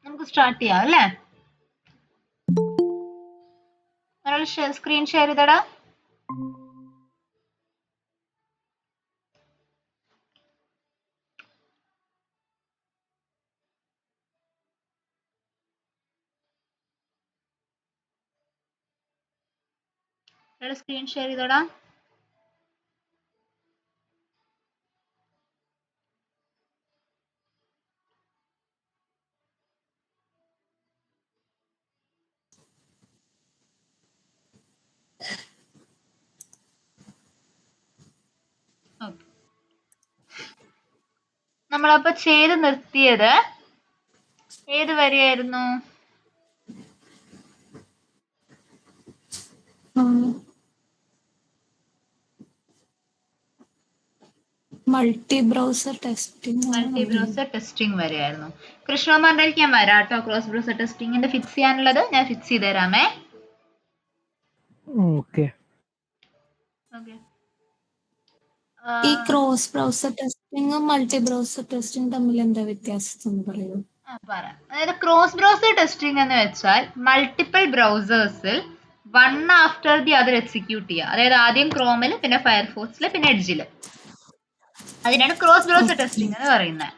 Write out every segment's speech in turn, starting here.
നമുക്ക് സ്റ്റാർട്ട് ചെയ്യാം അല്ലേ? ഒരാൾ സ്ക്രീൻ ഷെയർ ചെയ്തടാ. ഒരാൾ സ്ക്രീൻ ഷെയർ ചെയ്തടാ. നമ്മളപ്പോ ചെയ്ത് നിർത്തിയത് ഏത് വരെയായിരുന്നു? മൾട്ടി ബ്രൗസർ ടെസ്റ്റിംഗ് വരെയായിരുന്നു. കൃഷ്ണകുമാറിലേക്ക് ഞാൻ വരാം കേട്ടോ. ക്രോസ് ബ്രൗസർ ടെസ്റ്റിംഗിന്റെ ഫിക്സ് ചെയ്യാനുള്ളത് ഞാൻ ഫിക്സ് ചെയ്ത് തരാമേ. ഓക്കെ. ഈ ക്രോസ് ബ്രൗസർ ടെസ്റ്റിംഗും മൾട്ടി ബ്രൗസർ ടെസ്റ്റിംഗ് തമ്മിൽ എന്താ വ്യത്യാസം എന്ന് പറയൂ? പറയാം. അതായത് ക്രോസ് ബ്രൗസർ ടെസ്റ്റിംഗ് എന്ന് വെച്ചാൽ മൾട്ടിപ്പിൾ ബ്രൗസേഴ്സിൽ one after the other execute ചെയ്യുക. അതായത് ആദ്യം ക്രോമിൽ, പിന്നെ ഫയർഫോക്സിൽ, പിന്നെ എഡ്ജിൽ. അതിനാണ് ക്രോസ് ബ്രൗസർ ടെസ്റ്റിംഗ് എന്ന് പറയുന്നത്.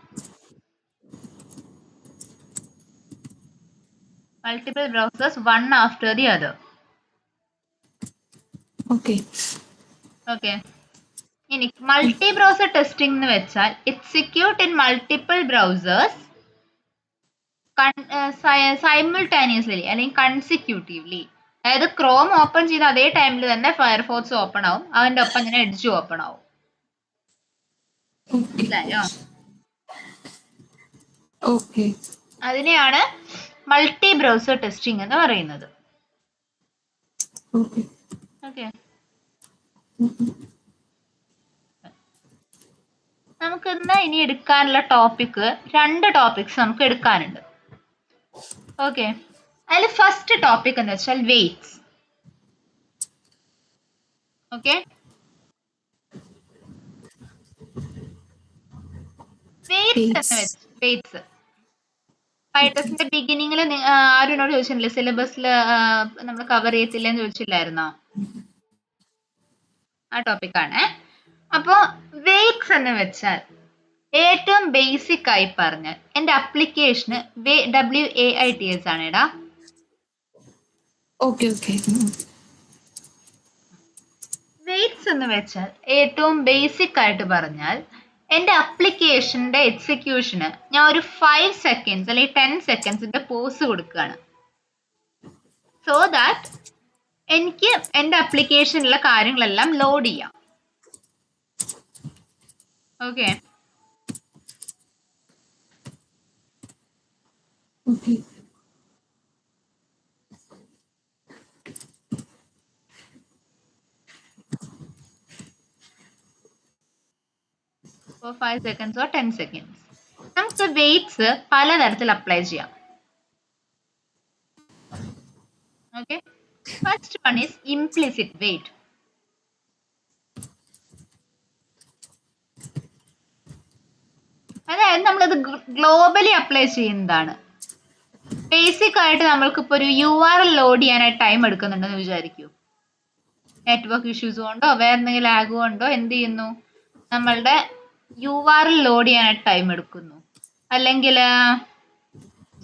Multiple browsers one after the other. Okay. ഇനി മൾട്ടി ബ്രൗസർ ടെസ്റ്റിംഗ് എന്ന് വെച്ചാൽ എക്സിക്യൂട്ട് ഇൻ മൾട്ടിപ്പിൾ ബ്രൗസേഴ്സ് സൈമിൾട്ടാനിയസ്ലി അല്ലെങ്കിൽ കൺസിക്യൂട്ടീവ്ലി. അതായത് ക്രോം ഓപ്പൺ ചെയ്ത അതേ ടൈമിൽ തന്നെ ഫയർഫോക്സ് ഓപ്പൺ ആവും, അതിന്റെ ഒപ്പം തന്നെ എഡ്ജ് ഓപ്പൺ ആവും. മനസ്സിലായോ? അതിനെയാണ് മൾട്ടി ബ്രൗസർ ടെസ്റ്റിംഗ് എന്ന് പറയുന്നത്. ഓക്കെ. നമുക്ക് ഇനി എടുക്കാനുള്ള ടോപ്പിക്, 2 ടോപ്പിക്സ് നമുക്ക് എടുക്കാനുണ്ട്. ഓക്കെ. അതിൽ ഫസ്റ്റ് ടോപ്പിക് എന്ന് വെച്ചാൽ വെയ്റ്റ്സ്. ഓക്കെ. വെയ്റ്റ്സ് ഫൈറ്റസിന്റെ ബിഗിനിങ്ങിൽ ആരും എന്നോട് ചോദിച്ചിട്ടില്ലേ സിലബസിൽ നമ്മൾ കവർ ചെയ്യത്തില്ലെന്ന് ചോദിച്ചില്ലായിരുന്നോ? ആ ടോപ്പിക്കാണ്. അപ്പോ വെയ്റ്റ്സ് എന്ന് വെച്ചാൽ ഏറ്റവും ബേസിക് ആയി പറഞ്ഞാൽ എന്റെ അപ്ലിക്കേഷന് WAITS ആണ് എടാ. വെയ്റ്റ്സ് എന്ന് വെച്ചാൽ ഏറ്റവും ബേസിക് ആയിട്ട് പറഞ്ഞാൽ എന്റെ അപ്ലിക്കേഷന്റെ എക്സിക്യൂഷന് ഞാൻ ഒരു 5 സെക്കൻഡ്സ് അല്ലെങ്കിൽ 10 സെക്കൻഡ്സിന്റെ പോസ് കൊടുക്കുകയാണ്. സോ ദാറ്റ് എനിക്ക് എന്റെ അപ്ലിക്കേഷനിലുള്ള കാര്യങ്ങളെല്ലാം ലോഡ് ചെയ്യാം. Okay. For 5 seconds or 10 seconds. നമുക്ക് വെയ്റ്റ്സ് പലതരത്തിൽ അപ്ലൈ ചെയ്യാം. Okay. First one is implicit weight. അതായത് നമ്മളത് ഗ്ലോബലി അപ്ലൈ ചെയ്യുന്നതാണ്. ബേസിക് ആയിട്ട് നമ്മൾക്ക് ഇപ്പോൾ ഒരു URL ലോഡ് ചെയ്യാനായിട്ട് ടൈം എടുക്കുന്നുണ്ടെന്ന് വിചാരിക്കൂ. നെറ്റ്വർക്ക് ഇഷ്യൂസ് കൊണ്ടോ വേറെ എന്തെങ്കിലും ലാഗ് കൊണ്ടോ എന്ത് ചെയ്യുന്നു, നമ്മളുടെ URL ലോഡ് ചെയ്യാനായിട്ട് ടൈം എടുക്കുന്നു. അല്ലെങ്കിൽ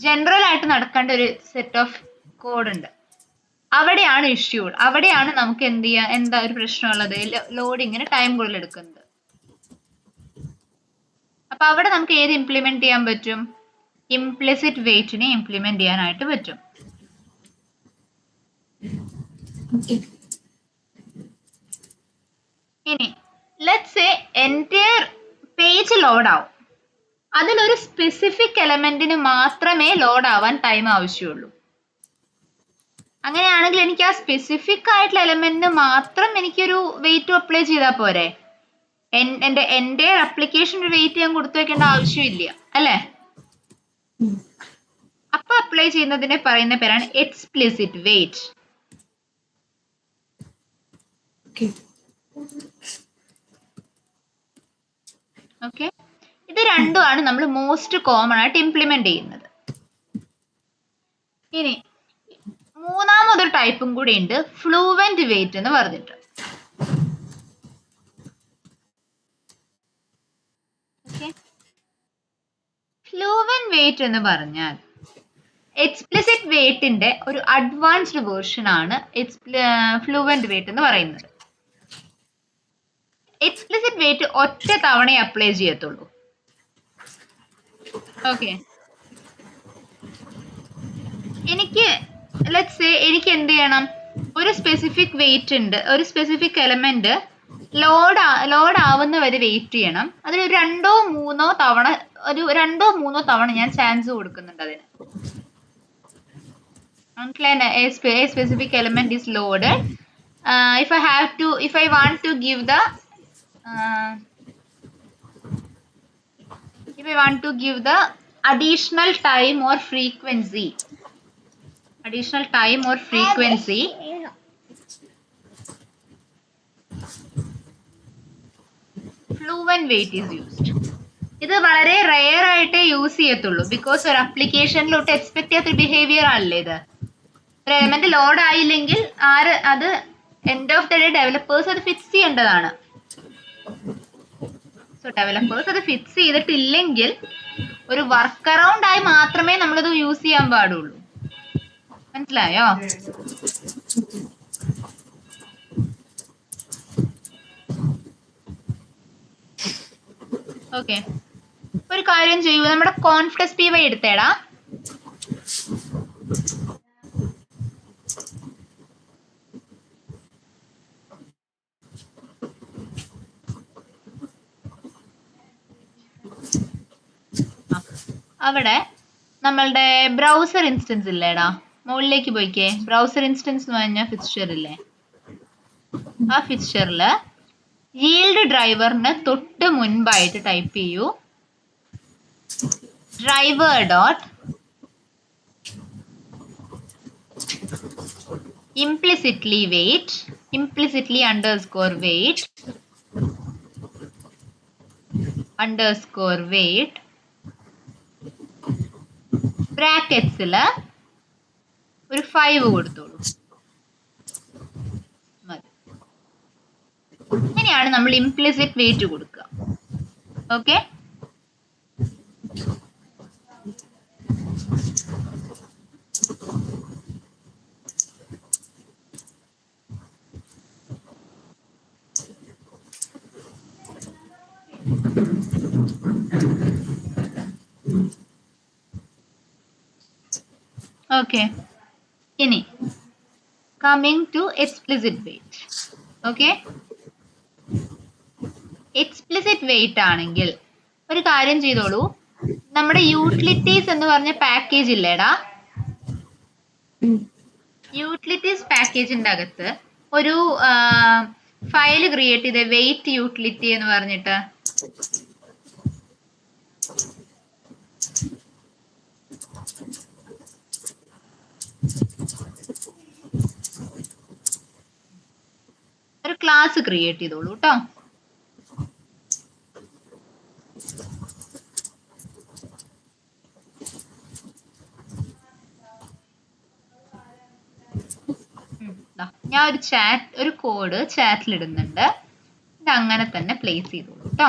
ജനറൽ ആയിട്ട് നടക്കേണ്ട ഒരു സെറ്റ് ഓഫ് കോഡ് ഉണ്ട്, അവിടെയാണ് ഇഷ്യൂ, അവിടെയാണ് നമുക്ക് എന്ത് ചെയ്യാൻ എന്താ ഒരു പ്രശ്നമുള്ളത്, ലോഡിങ്ങിന് ടൈം കൂടുതൽ എടുക്കുന്നത്. അപ്പൊ അവിടെ നമുക്ക് ഏത് ഇംപ്ലിമെന്റ് ചെയ്യാൻ പറ്റും? ഇംപ്ലിസിറ്റ് വെയിറ്റിനെ ഇംപ്ലിമെന്റ് ചെയ്യാനായിട്ട് പറ്റും. ഇനി let's say entire page load ആവും, അതിലൊരു സ്പെസിഫിക് എലമെന്റിന് മാത്രമേ ലോഡ് ആവാൻ ടൈം ആവശ്യമുള്ളൂ. അങ്ങനെയാണെങ്കിൽ എനിക്ക് ആ സ്പെസിഫിക് ആയിട്ടുള്ള എലമെന്റിന് മാത്രം എനിക്കൊരു വെയിറ്റ് അപ്ലൈ ചെയ്താൽ പോരെ? എന്റെ ആപ്ലിക്കേഷൻ ഒരു വെയിറ്റ് ഞാൻ കൊടുത്തു വെക്കേണ്ട ആവശ്യമില്ല അല്ലേ? അപ്പൊ അപ്ലൈ ചെയ്യുന്നതിനെ പറയുന്ന പേരാണ് എക്സ്പ്ലിസിറ്റ് വെയിറ്റ്. ഓക്കെ, ഇത് രണ്ടുമാണ് നമ്മൾ മോസ്റ്റ് കോമൺ ആയിട്ട് ഇംപ്ലിമെന്റ് ചെയ്യുന്നത്. ഇനി മൂന്നാമതൊരു ടൈപ്പും കൂടി ഉണ്ട്, ഫ്ലൂവന്റ് വെയിറ്റ് എന്ന് പറഞ്ഞിട്ട്. ഫ്ലൂവന്റ് വെയിറ്റ് എന്ന് പറഞ്ഞാൽ എക്സ്പ്ലിസിറ്റ് വെയിറ്റിന്റെ ഒരു അഡ്വാൻസ്ഡ് വേർഷൻ ആണ് ഫ്ലൂവന്റ് വെയിറ്റ് എന്ന് പറയുന്നത്. എക്സ്പ്ലിസിറ്റ് വെയിറ്റ് ഒറ്റ തവണയെ അപ്ലൈ ചെയ്യത്തുള്ളൂ. ഓക്കെ, എനിക്ക് എനിക്ക് എന്ത് ചെയ്യണം, ഒരു സ്പെസിഫിക് വെയിറ്റ് ഉണ്ട്, ഒരു സ്പെസിഫിക് എലമെന്റ് ലോഡ് ആവുന്ന വരെ വെയിറ്റ് ചെയ്യണം. അതിൽ രണ്ടോ മൂന്നോ തവണ ഞാൻ ചാൻസ് കൊടുക്കുന്നുണ്ട് അതിന്. A specific element is loaded. If I want to give the additional time or frequency, fluent weight is used. ഇത് വളരെ റെയർ ആയിട്ട് യൂസ് ചെയ്യത്തുള്ളൂ, ബിക്കോസ് ഒരു അപ്ലിക്കേഷനിലോട്ട് എക്സ്പെക്ട് ചെയ്യാത്ത ബിഹേവിയർ ആണല്ലേ ഇത്. ഒരു എലമെന്റ് ലോഡ് ആയില്ലെങ്കിൽ അത് end of the day developers അത് ഫിക്സ് ചെയ്യേണ്ടതാണ്. സോ ഡെവലപ്പേഴ്സ് അത് ഫിക്സ് ചെയ്തിട്ടില്ലെങ്കിൽ ഒരു വർക്ക് അറൗണ്ട് ആയി മാത്രമേ നമ്മളത് യൂസ് ചെയ്യാൻ പാടുള്ളൂ. മനസ്സിലായോ? ഓക്കെ, ഒരു കാര്യം ചെയ്യൂ, നമ്മുടെ കോൺഫ്ലക്സ് പി വൈ എടുത്തേടാ. അവിടെ നമ്മളുടെ ബ്രൗസർ ഇൻസ്റ്റൻസ് ഇല്ലേടാ, മുകളിലേക്ക് പോയിക്കേ. ബ്രൗസർ ഇൻസ്റ്റൻസ് എന്ന് പറഞ്ഞാൽ ഫിക്സ്ചർ ഇല്ലേ, ആ ഫിക്സ്ചറിൽ yield ഡ്രൈവറിന് തൊട്ട് മുൻപായിട്ട് ടൈപ്പ് ചെയ്യൂ driver dot implicitly underscore wait ബ്രാക്കറ്റ്സിൽ ഒരു 5 കൊടുത്തോളൂ. മതി. ഇങ്ങനെയാണ് നമ്മൾ ഇംപ്ലിസിറ്റ് വെയിറ്റ് കൊടുക്കുക. Okay, okay. ഇനി coming to explicit wait. Okay, explicit wait ആണെങ്കിൽ ഒരു കാര്യം ചെയ്തോളൂ, നമ്മുടെ യൂട്ടിലിറ്റീസ് എന്ന് പറഞ്ഞ പാക്കേജ് ഇല്ലേടാ, യൂട്ടിലിറ്റീസ് പാക്കേജിന്റെ അകത്ത് ഒരു ഫയൽ ക്രിയേറ്റ് ചെയ്ത വെയിറ്റ് യൂട്ടിലിറ്റി എന്ന് പറഞ്ഞിട്ട്. ഒരു ക്ലാസ് ക്രിയേറ്റ് ചെയ്തോളൂ കേട്ടോ. ഞാൻ ഒരു കോഡ് ചാറ്റിൽ ഇടുന്നുണ്ട്, ഇത് അങ്ങനെ തന്നെ പ്ലേസ് ചെയ്തോളൂ കേട്ടോ.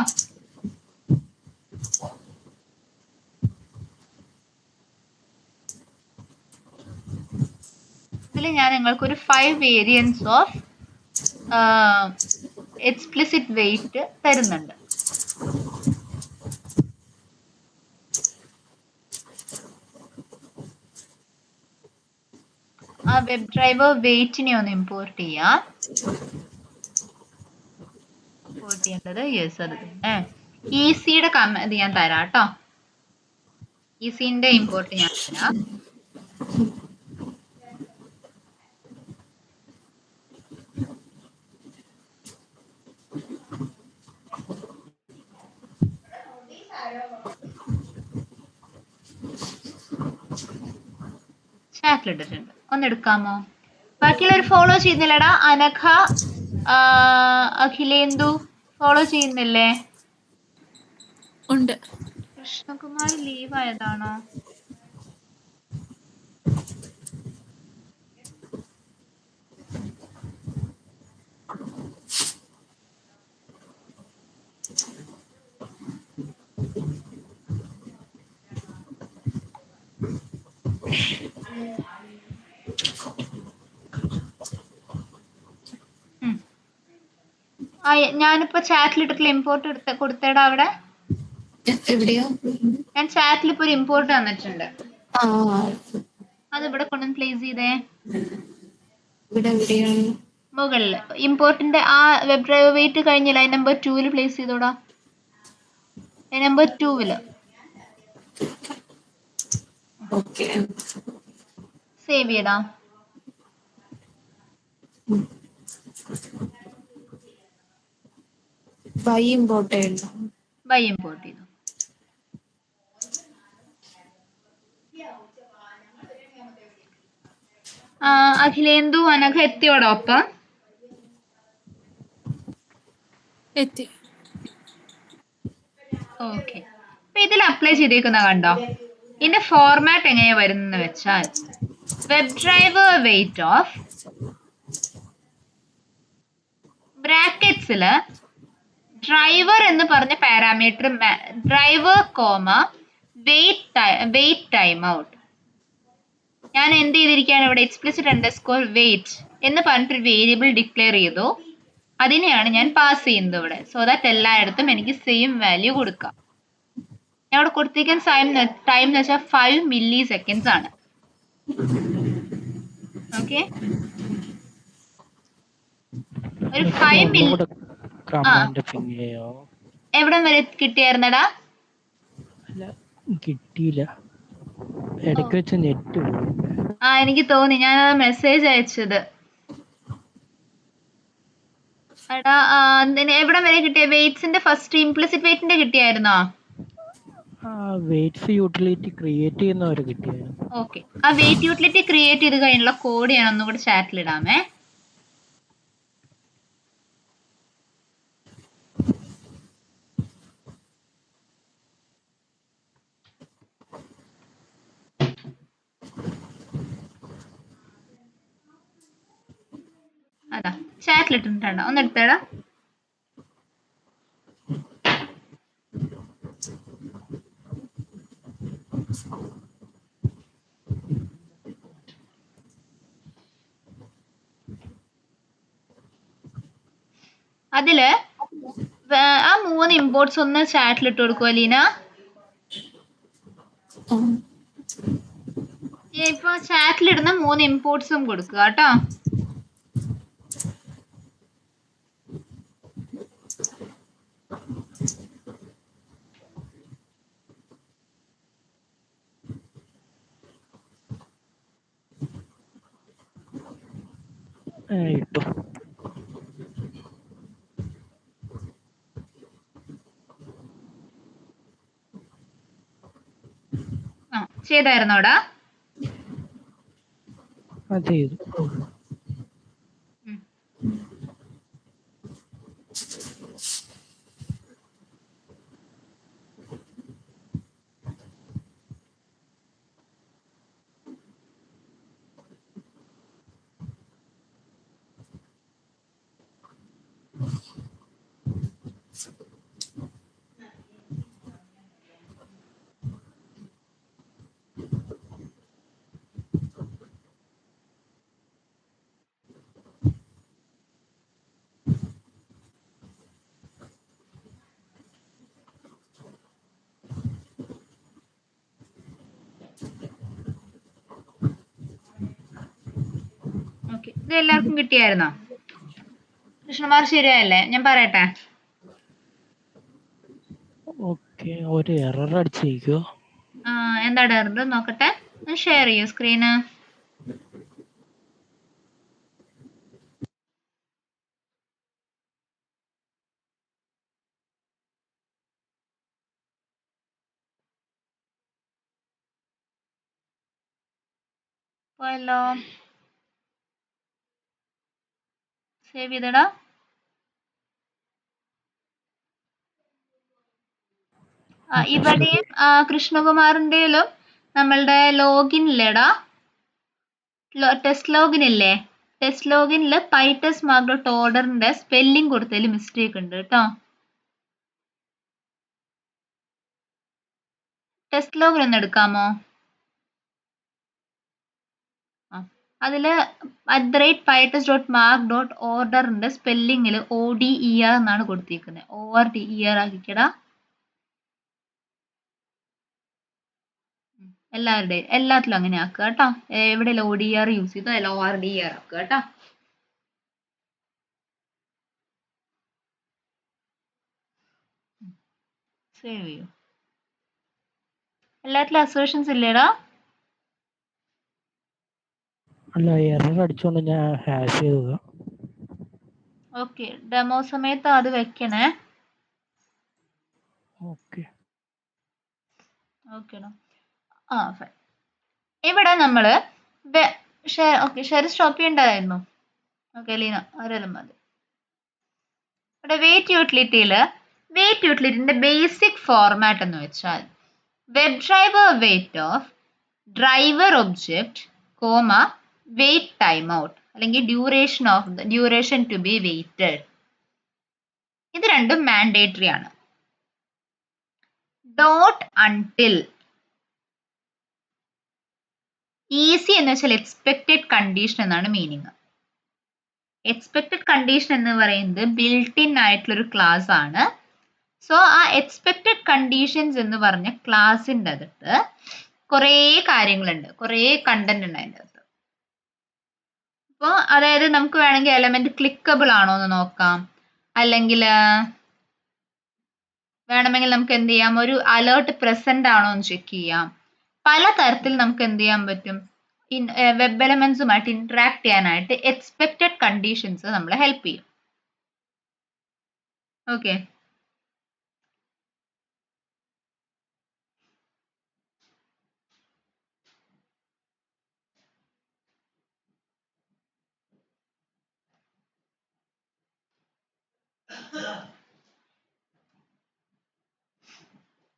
ഇതിൽ ഞാൻ നിങ്ങൾക്കൊരു 5 വേരിയൻസ് ഓഫ് എക്സ്പ്ലിസിറ്റ് വെയിറ്റ് തരുന്നുണ്ട്. ആ വെബ് ഡ്രൈവർ വെയിറ്റിനെ ഒന്ന് ഇമ്പോർട്ട് ചെയ്യാം. ഇമ്പോർട്ട് ചെയ്യേണ്ടത് യെസ് അത് തന്നെ. ഈസിയുടെ ഇത് ഞാൻ തരാം കേട്ടോ. ഈസിന്റെ ഇമ്പോർട്ട് ഞാൻ തരാം. ചാറ്റിൽ ഇട്ടിട്ടുണ്ട്. ഒന്ന് എടുക്കാമോ? ബാക്കിയുള്ളവർ ഫോളോ ചെയ്യുന്നില്ലടാ. അനഘ, അഖിലേന്ദു ഫോളോ ചെയ്യുന്നില്ലേ? ഉണ്ട്. കൃഷ്ണകുമാരി ലീവ് ആയതാണോ? ഞാനിപ്പോ ചാറ്റിലിട്ടിട്ടുള്ള ഇമ്പോർട്ട് കൊടുത്തേടാ അവിടെ. എവിടെയോ? ഞാൻ ചാറ്റിൽ ഇപ്പൊ ഒരു ഇമ്പോർട്ട് തന്നിട്ടുണ്ട്. ആ, അത് ഇവിടെ കൊണ്ടുവന്ന് പ്ലേസ് ചെയ്തേ. ഇവിടെ എവിടെയാണ്? മുകളില് ഇമ്പോർട്ടിന്റെ ആ വെബ് ഡ്രൈവ് വെയിറ്റ് കഴിഞ്ഞില്ല, നമ്പർ 2 പ്ലേസ് ചെയ്തോടാ. Number 2 okay. സേവ് ചെയ്യടാ. ബൈ ഇമ്പോർട്ട് ചെയ്യണം. ബൈ ഇമ്പോർട്ട് ചെയ്തു. അഖിലേന്ദു, അനഘ എത്തിയോടാ ഒപ്പം? എത്തി. ഓക്കെ. അപ്പൊ ഇതിൽ അപ്ലൈ ചെയ്തേക്കുന്ന കണ്ടോ? ഇതിന്റെ ഫോർമാറ്റ് എങ്ങനെയാ വരുന്നെന്ന് വെച്ചാൽ വെബ് ഡ്രൈവ് വെയിറ്റ് ഓഫ് ബ്രാക്കറ്റ്സില് ഡ്രൈവർ എന്ന് പറഞ്ഞ parameter driver comma wait time out. ഞാൻ എന്ത് ചെയ്തിരിക്കുകയാണ് ഇവിടെ? എക്സ്പ്ലിസിറ്റ് അണ്ടർസ്കോർ വെയിറ്റ് എന്ന് പറഞ്ഞിട്ടൊരു വേരിയബിൾ ഡിക്ലെയർ ചെയ്തു. അതിനെയാണ് ഞാൻ പാസ് ചെയ്യുന്നത് ഇവിടെ. സോ ദാറ്റ് എല്ലായിടത്തും എനിക്ക് സെയിം വാല്യൂ കൊടുക്കാം. ഞാൻ ഇവിടെ കൊടുത്തിരിക്കുന്ന ടൈം എന്ന് വെച്ചാൽ 5 മില്ലി സെക്കൻഡ്സ് ആണ്. ഓക്കെ, ഒരു 5 മില്ലി. എവിടെ വരെ കിട്ടിയായിരുന്നടാ? കിട്ടിയില്ല, ഇടയ്ക്ക് വെച്ച് നെറ്റ് പോയി. എനിക്ക് തോന്നി, ഞാൻ മെസ്സേജ് അയച്ചത്. എടാ എവിടെ വരെ കിട്ടിയ? വെയിറ്റ്സിന്റെ ഫസ്റ്റ് ഇംപ്ലിസിറ്റ് വെയിറ്റിന്റെ കിട്ടിയായിരുന്നോ? വെയിറ്റ്സ് യൂട്ടിലിറ്റി ക്രിയേറ്റ് ചെയ്യുന്നവരെ കിട്ടിയായിരുന്നു. ഓക്കെ, ആ വെയിറ്റ് യൂട്ടിലിറ്റി ക്രിയേറ്റ് ചെയ്ത് കഴിഞ്ഞുള്ള കോഡ് ഞാൻ ഒന്നുകൂടി ചാറ്റിൽ ഇടാമേ. അതാ ചാറ്റിൽ ഇട്ടിട്ടുണ്ടോ? ഒന്ന് എടുത്തേടാ. അതില് ആ 3 ഇമ്പോർട്ട്സ് ഒന്ന് ചാറ്റിൽ ഇട്ട് കൊടുക്കുവോ ലീന? ഇപ്പൊ ചാറ്റിലിടുന്ന 3 ഇമ്പോർട്ട്സും കൊടുക്കുക കേട്ടോ. ഇട്ടു. ചെയ്തായിരുന്നോടാ? ചെയ്തു. ഓക്കെ, ഇത് എല്ലാവർക്കും കിട്ടിയായിരുന്നോ? കൃഷ്ണമാർ ശരിയായല്ലേ? ഞാൻ പറയട്ടെ. ഓക്കെ, ഒരു എറർ അടിച്ചിരിക്കോ? എന്താ എറർ നോക്കട്ടെ. ഷെയർ ചെയ്യൂ സ്ക്രീന്. പോയല്ലോ. സേവ് ചെയ്തടാ. ഇവിടെയും കൃഷ്ണകുമാറിന്റെയിലും നമ്മളുടെ ലോഗിൻ ഇല്ലേടാ, ടെസ്റ്റ് ലോഗിൻ ഇല്ലേ, ടെസ്റ്റ് ലോഗിനിൽ പൈറ്റസ് മാർക്ക് ഡോട്ട് ഓർഡറിന്റെ സ്പെല്ലിംഗ് കൊടുത്തതിൽ മിസ്റ്റേക്ക് ഉണ്ട് കേട്ടോ. ടെസ്റ്റ് ലോഗിൻ ഒന്ന് എടുക്കാമോ? അതിൽ @pietus.mark.orderന്റെ സ്പെല്ലിങ്ങിൽ ODER എന്നാണ് കൊടുത്തിരിക്കുന്നത്. ORDER ആക്കിക്കടാ. എല്ലാത്തിലും അങ്ങനെ ആക്കുക കേട്ടോ. എവിടെയെല്ലാം ODER യൂസ് ചെയ്തോ അല്ല ORDER ആക്കുക കേട്ടോ. സേവ് ചെയ്യൂ. എല്ലാത്തിലും അസേഷൻസ് ഇല്ലേടാ? അല്ല, എറർ അടിച്ചോണ്ട് ഞാൻ ഹാഷ് ചെയ്തതാ. ഓക്കെ, ഡെമോ സമയത്ത് അത് വെക്കണേ. ഓക്കെ. ഓക്കേടാ. ഫൈൻ. ഇവിടെ നമ്മള് ഷെയർ സ്റ്റോപ്പ് ചെയ്യണ്ടായിരുന്നു. ഓക്കെ ലീന, ആരെല്ലാം മതി. ഇവിടെ വെയിറ്റ് യൂട്ടിലിറ്റിന്റെ ബേസിക് ഫോർമാറ്റ് എന്ന് വെച്ചാൽ web driver wait of driver object comma wait time out അല്ലെങ്കിൽ ഡ്യൂറേഷൻ ടു ബി വെയിറ്റഡ്. ഇത് രണ്ടും മാൻഡേറ്ററി ആണ്. ഡോട്ട് അൺടിൽ ഈസി എന്ന് വെച്ചാൽ എക്സ്പെക്റ്റഡ് കണ്ടീഷൻ എന്നാണ് മീനിങ്. എക്സ്പെക്റ്റഡ് കണ്ടീഷൻ എന്ന് പറയുന്നത് ബിൽട്ട് ഇൻ ആയിട്ടുള്ള ഒരു ക്ലാസ് ആണ്. സോ ആ എക്സ്പെക്റ്റഡ് കണ്ടീഷൻസ് എന്ന് പറഞ്ഞ ക്ലാസിൻ്റെ അകത്ത് കുറേ കാര്യങ്ങളുണ്ട്, കുറേ കണ്ടന്റ് ഉണ്ട് അതിൻ്റെ അകത്ത്. അപ്പോൾ അതായത് നമുക്ക് വേണമെങ്കിൽ എലമെന്റ് ക്ലിക്കബിൾ ആണോ എന്ന് നോക്കാം, അല്ലെങ്കിൽ വേണമെങ്കിൽ നമുക്ക് എന്ത് ചെയ്യാം, ഒരു അലേർട്ട് പ്രസന്റ് ആണോ എന്ന് ചെക്ക് ചെയ്യാം. പല തരത്തിൽ നമുക്ക് എന്ത് ചെയ്യാൻ പറ്റും, വെബ് എലമെന്റ്സുമായിട്ട് ഇന്ററാക്ട് ചെയ്യാനായിട്ട് എക്സ്പെക്റ്റഡ് കണ്ടീഷൻസ് നമ്മളെ ഹെൽപ്പ് ചെയ്യും. ഓക്കെ,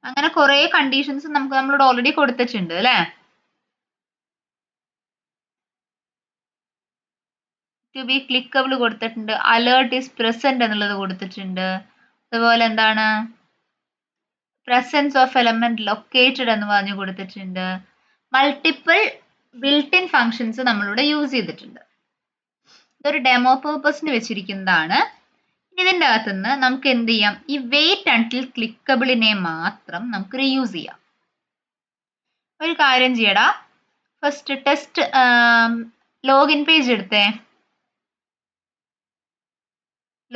അങ്ങനെ കുറെ കണ്ടീഷൻസ് നമ്മളോട് ഓൾറെഡി കൊടുത്തിട്ടുണ്ട് അല്ലേ. ടു ബി ക്ലിക്കബിൾ കൊടുത്തിട്ടുണ്ട്, അലേർട്ട് ഈസ് പ്രസന്റ് എന്നുള്ളത് കൊടുത്തിട്ടുണ്ട്, അതുപോലെ എന്താണ് പ്രസൻസ് ഓഫ് എലമെന്റ് ലൊക്കേറ്റഡ് എന്ന് പറഞ്ഞു കൊടുത്തിട്ടുണ്ട്. മൾട്ടിപ്പിൾ ബിൽട്ട് ഇൻ ഫങ്ഷൻസ് നമ്മളിവിടെ യൂസ് ചെയ്തിട്ടുണ്ട്. ഇതൊരു ഡെമോ പേർപ്പസിന് വെച്ചിരിക്കുന്നതാണ്. ഇതിൻ്റെ അകത്തുനിന്ന് നമുക്ക് എന്ത് ചെയ്യാം, ഈ വെയിറ്റ് അൺടിൽ ക്ലിക്കബിളിനെ മാത്രം നമുക്ക് റീയൂസ് ചെയ്യാം. ഒരു കാര്യം ചെയ്യടാ, ഫസ്റ്റ് ടെസ്റ്റ് ലോഗിൻ പേജ് എടുത്തേ.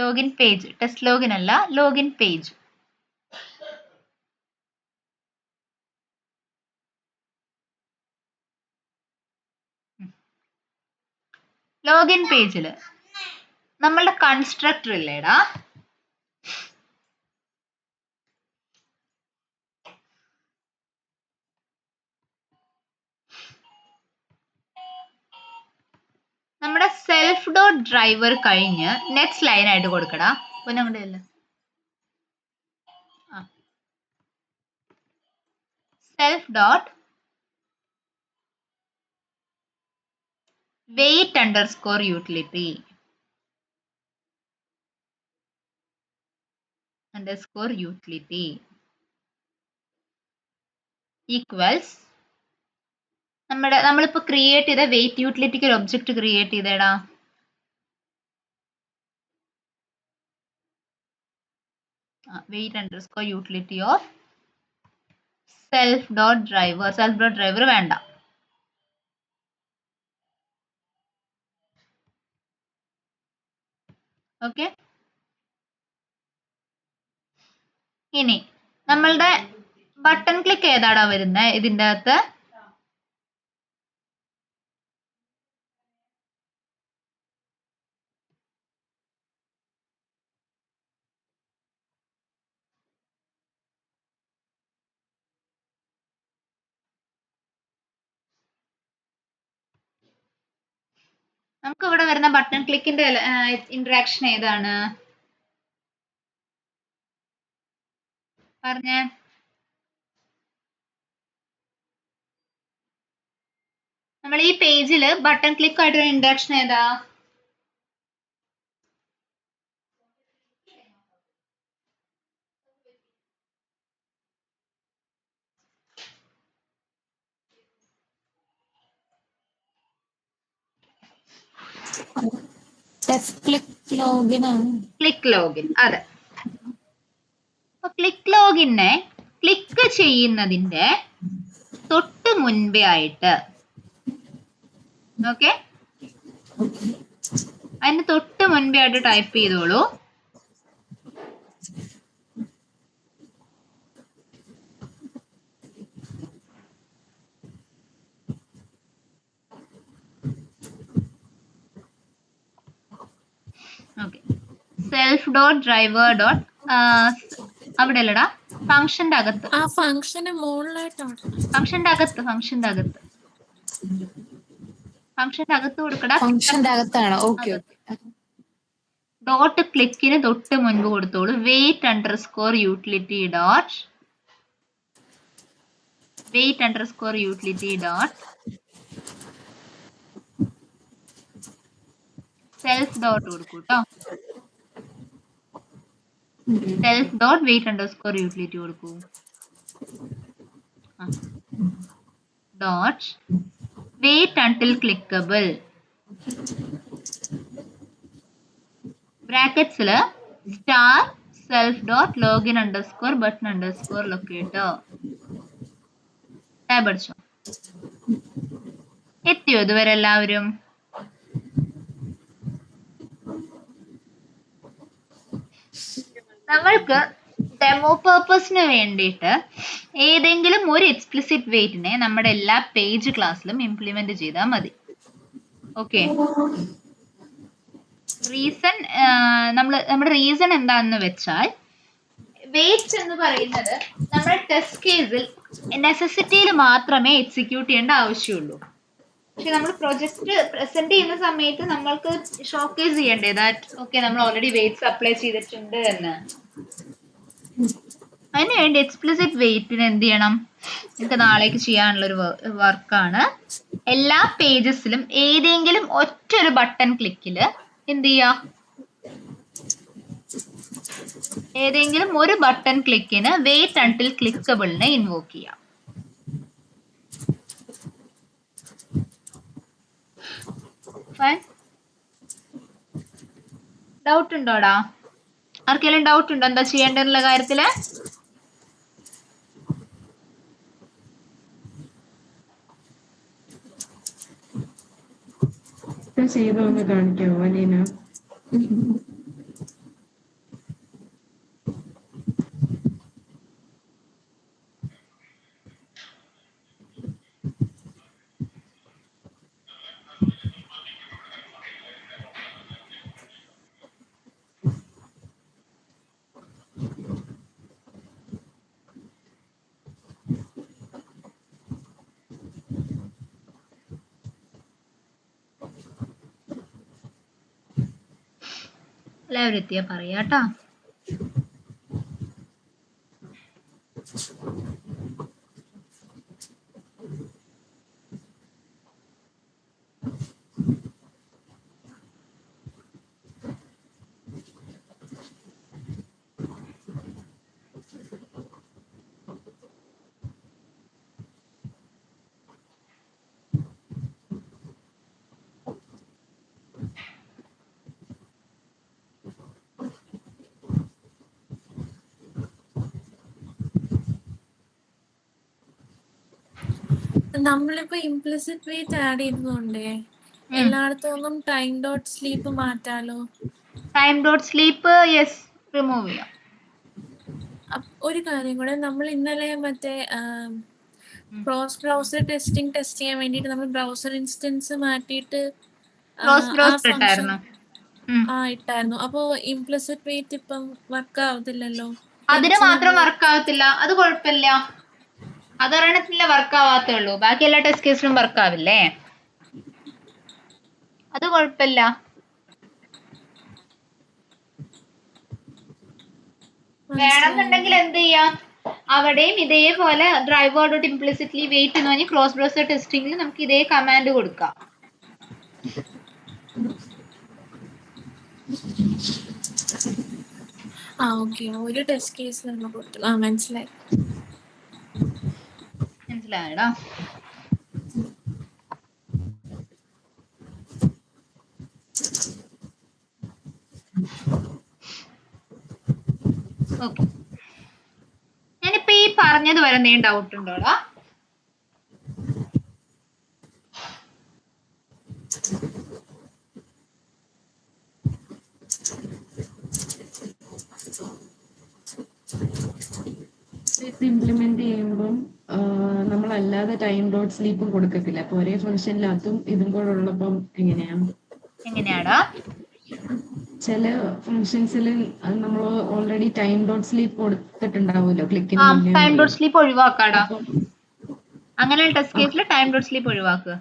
ലോഗിൻ പേജ്, ടെസ്റ്റ് ലോഗിൻ അല്ല, ലോഗിൻ പേജ്. ലോഗിൻ പേജിൽ നമ്മളുടെ കൺസ്ട്രക്ടർ ഇല്ലേടാ, നമ്മുടെ സെൽഫ് ഡോട്ട് ഡ്രൈവർ കഴിഞ്ഞ് നെക്സ്റ്റ് ലൈൻ ആയിട്ട് കൊടുക്കടാ. പൊന്നങ്ങോട്ടല്ല, self dot wait underscore utility equals നമ്മളിപ്പോ ക്രിയേറ്റ് ചെയ്ത വെയിറ്റ് യൂട്ടിലിറ്റിക്ക് ഒരു ഒബ്ജക്റ്റ് ക്രിയേറ്റ് ചെയ്തേടാ. Wait underscore utility of self dot driver വേണ്ട. ഓക്കെ, ഇനി നമ്മളുടെ ബട്ടൺ ക്ലിക്ക് ഏതാടാ വരുന്നത് ഇതിൻ്റെ അകത്ത്? നമുക്ക് ഇവിടെ വരുന്ന ബട്ടൺ ക്ലിക്കിന്റെ ഇന്ററാക്ഷൻ ഏതാണ് പറഞ്ഞേ? നമ്മൾ ഈ പേജിൽ ബട്ടൺ ക്ലിക്ക് ആയിട്ടുള്ള ഇന്ററാക്ഷൻ ഏതാ? ക്ലിക്ക് ലോഗിൻ ആണ്. ക്ലിക്ക് ലോഗിൻ, അതെ. അപ്പൊ ക്ലിക്ക് ലോഗിനെ ക്ലിക്ക് ചെയ്യുന്നതിന്റെ തൊട്ട് മുൻപേ ആയിട്ട്, ഓക്കെ, അതിന് തൊട്ട് മുൻപേ ആയിട്ട് ടൈപ്പ് ചെയ്തോളൂ okay, self dot driver dot അവിടെ അല്ലടാ, ഫംഗ്ഷന്റെ അകത്ത്, ആ ഫംഗ്ഷന് മുകളിലായിട്ടാണ്. ഫംഗ്ഷന്റെ അകത്ത് കൊടുക്കടാ. ഫംഗ്ഷന്റെ അകത്താണ്. Okay okay. ഡോട്ട് ക്ലിക്കിന് തൊട്ട് മുൻപ് കൊടുത്തോളൂ wait underscore utility dot self dot കൊടുക്കൂ കേട്ടോ. Self dot wait underscore utility കൊടുക്കൂ. ഡോട്ട് വെയിറ്റ് അണ്ടിൽ ക്ലിക്കബിൾ ബ്രാക്കറ്റ്സില് star self dot login underscore button underscore locator tab അടിച്ചോ. എത്തിയോ ഇതുവരെ എല്ലാവരും? നമ്മൾക്ക് ഡെമോ പേർപ്പസിന് വേണ്ടിയിട്ട് ഏതെങ്കിലും ഒരു എക്സ്പ്ലിസിറ്റ് വെയിറ്റിനെ നമ്മുടെ എല്ലാ പേജ് ക്ലാസ്സിലും ഇംപ്ലിമെന്റ് ചെയ്താൽ മതി. ഓക്കെ, റീസൺ നമ്മുടെ റീസൺ എന്താണെന്ന് വെച്ചാൽ വെയിറ്റ്സ് എന്ന് പറയുന്നത് നമ്മുടെ ടെസ്റ്റ് കേസിൽ നെസസിറ്റിയിൽ മാത്രമേ എക്സിക്യൂട്ട് ചെയ്യേണ്ട ആവശ്യമുള്ളൂ. പക്ഷെ നമ്മൾ പ്രൊജക്ട് പ്രസന്റ് ചെയ്യുന്ന സമയത്ത് നമ്മൾക്ക് ഷോക്കേസ് ചെയ്യണ്ടേ ദാറ്റ് ഓക്കെ നമ്മൾ ഓൾറെഡി വെയിറ്റ്സ് അപ്ലൈ ചെയ്തിട്ടുണ്ട് എന്ന്. അതിന് വേണ്ടി എക്സ്പ്ലിസിറ്റ് വെയിറ്റിന് എന്ത് ചെയ്യണം? നിങ്ങൾക്ക് നാളേക്ക് ചെയ്യാനുള്ളൊരു വർക്കാണ്. എല്ലാ പേജസിലും ഏതെങ്കിലും ഒറ്റൊരു ബട്ടൺ ക്ലിക്കിൽ എന്ത് ചെയ്യാം? ഏതെങ്കിലും ഒരു ബട്ടൺ ക്ലിക്കിന് വെയിറ്റ് അണ്ടിൽ ക്ലിക്കബിളിനെ ഇൻവോക്ക് ചെയ്യാം. ഡൗട്ട് ഉണ്ടോടാ? ആർക്കെങ്കിലും ഡൗട്ട് ഉണ്ടോ എന്താ ചെയ്യേണ്ടതെന്നുള്ള കാര്യത്തില്? ചെയ്തോന്ന് കാണിക്കാമോ അലീന? എല്ലാവരും എത്തിയാ പറയാട്ടാ. നമ്മളിപ്പോ ഇംപ്ലിസിറ്റ് വെയിറ്റ് ആഡ് ചെയ്തതുകൊണ്ടേ എല്ലായിടത്തും ടൈം ഡോട്ട് സ്ലീപ്പ് മാറ്റാലോ. Time dot sleep yes remove ചെയ്യാം. ഒരു കാര്യം കൂടെ, നമ്മൾ ഇന്നലെ മറ്റേ ക്രോസ് ബ്രൗസർ ടെസ്റ്റ് ചെയ്യാൻ വേണ്ടിയിട്ട് നമ്മൾ ബ്രൗസർ ഇൻസ്റ്റൻസ് മാറ്റിയിട്ട് ഇട്ടായിരുന്നു. അപ്പോ ഇംപ്ലിസിറ്റ് വെയിറ്റ് ഇപ്പം വർക്ക് ആവത്തില്ലല്ലോ. അതിന് മാത്രം വർക്ക് ആവത്തില്ല, അത് കുഴപ്പമില്ല. അതൊരെണ്ണത്തിലെ വർക്ക് ആവാത്തേ ഉള്ളൂ, ബാക്കി എല്ലാ ടെസ്റ്റ് കേസിലും വർക്ക് ആവില്ലേ? അത് കുഴപ്പമില്ല. വേണമെന്നുണ്ടെങ്കിൽ എന്ത് ചെയ്യാം, അവിടെയും ഇതേപോലെ ഡ്രൈവർ ഡോട്ട് ഇംപ്ലിസിറ്റ്ലി വെയിറ്റ് എന്ന് പറഞ്ഞ് ക്രോസ് ബ്രൗസർ ടെസ്റ്റിംഗിൽ നമുക്ക് ഇതേ കമാൻഡ് കൊടുക്കാം. ഓക്കെ, ഒരു ടെസ്റ്റ് കേസ് നമ്മൾ കൊടുത്തു. മനസ്സിലായി. മനസ്സിലായടാ? ഓക്കെ, ഞാനിപ്പോ ഈ പറഞ്ഞത് വരെ എന്തെങ്കിലും ഡൗട്ട് ഉണ്ടോടാ? ഇത് ഇംപ്ലിമെന്റ് ചെയ്യുമ്പം നമ്മളല്ലാതെ ടൈം ഡോട്ട് സ്ലീപ്പും കൊടുക്കത്തില്ല. അപ്പൊ ഒരേ ഫംഗ്ഷനിലകത്തും ഇതും കൂടെ ഉള്ളപ്പം എങ്ങനെയാടാ? ചില ഫംഗ്ഷൻസിൽ നമ്മൾ ഓൾറെഡി ടൈം ഡോട്ട് സ്ലീപ്പ് കൊടുത്തിട്ടുണ്ടാവുമല്ലോ ക്ലിക്കിന് മുന്നേ. ടൈം ഡോട്ട് സ്ലീപ്പ് ഒഴിവാക്കാടാ. അപ്പം അങ്ങനെ ടെസ്റ്റ് കേസിൽ ടൈം ഡോട്ട് സ്ലീപ്പ് ഒഴിവാക്കുക.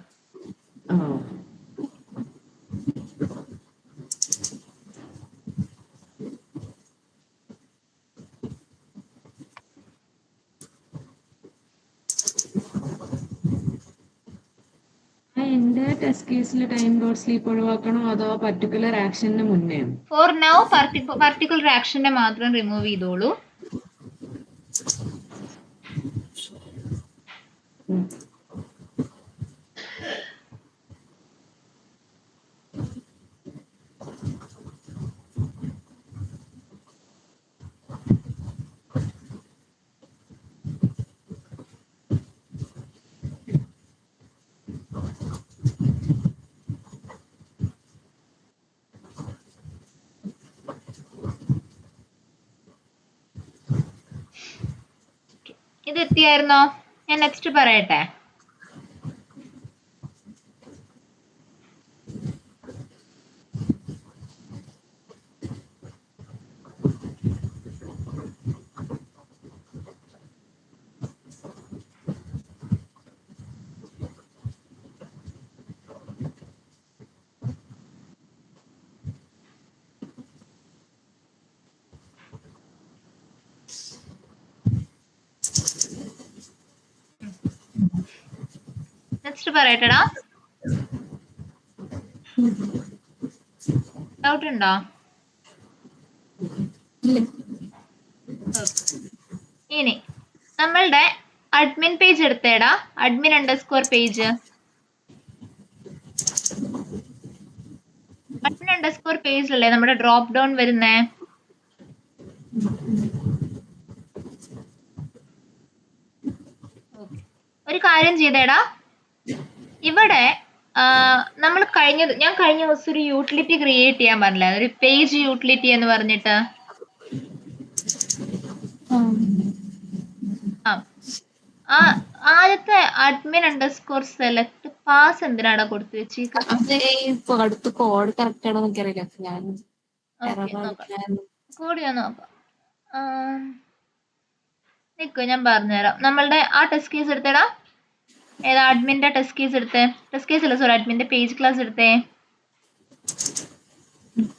എന്റെ ടെസ്റ്റ് കേസിൽ ടൈം ഡോട്ട് സ്ലീപ്പ് ഒഴിവാക്കണോ അതോ പർട്ടിക്കുലർ ആക്ഷന് മുന്നേ? ഫോർ നൗ പർട്ടിക്കുലർ ആക്ഷന്റെ മാത്രം റിമൂവ് ചെയ്തോളൂ. ഇത് എത്തിയായിരുന്നോ? ഞാൻ നെക്സ്റ്റ് പറയട്ടെ. നെക്സ്റ്റ് പറയട്ടെടാ. ഡൗട്ട് ഉണ്ടോ? ഇനി നമ്മളുടെ അഡ്മിൻ പേജ് എടുത്തേടാ. Admin underscore page. Admin underscore പേജിലല്ലേ നമ്മുടെ ഡ്രോപ്പ് ഡൗൺ വരുന്നേ? ഒരു കാര്യം ചെയ്തേടാ, ഇവിടെ നമ്മൾ ഞാൻ കഴിഞ്ഞ ദിവസം ഒരു യൂട്ടിലിറ്റി ക്രിയേറ്റ് ചെയ്യാൻ പറഞ്ഞില്ല, ഒരു പേജ് യൂട്ടിലിറ്റി എന്ന് പറഞ്ഞിട്ട്. ആദ്യത്തെ അഡ്മിൻ അണ്ടർസ്കോർ സെലക്ട് പാസ് എന്തിനാടാ കൊടുത്തു വെച്ചേക്കുന്നത്? അടുത്ത കോഡ് കറക്റ്റ് ആണോ എനിക്കറിയില്ല. കൂടി ഒന്ന് നോക്കാം. നിൽക്കോ, ഞാൻ പറഞ്ഞുതരാം. നമ്മളുടെ ആ ടെസ്റ്റ് കേസ് എടുത്തേടാ. ഏതാ? അഡ്മിന്റെ ടെസ്റ്റ് കേസ് എടുത്തേ. ടെസ്റ്റ് കേസ് അല്ല, സോറി, അഡ്മിന്റെ പേജ് ക്ലാസ് എടുത്തേ.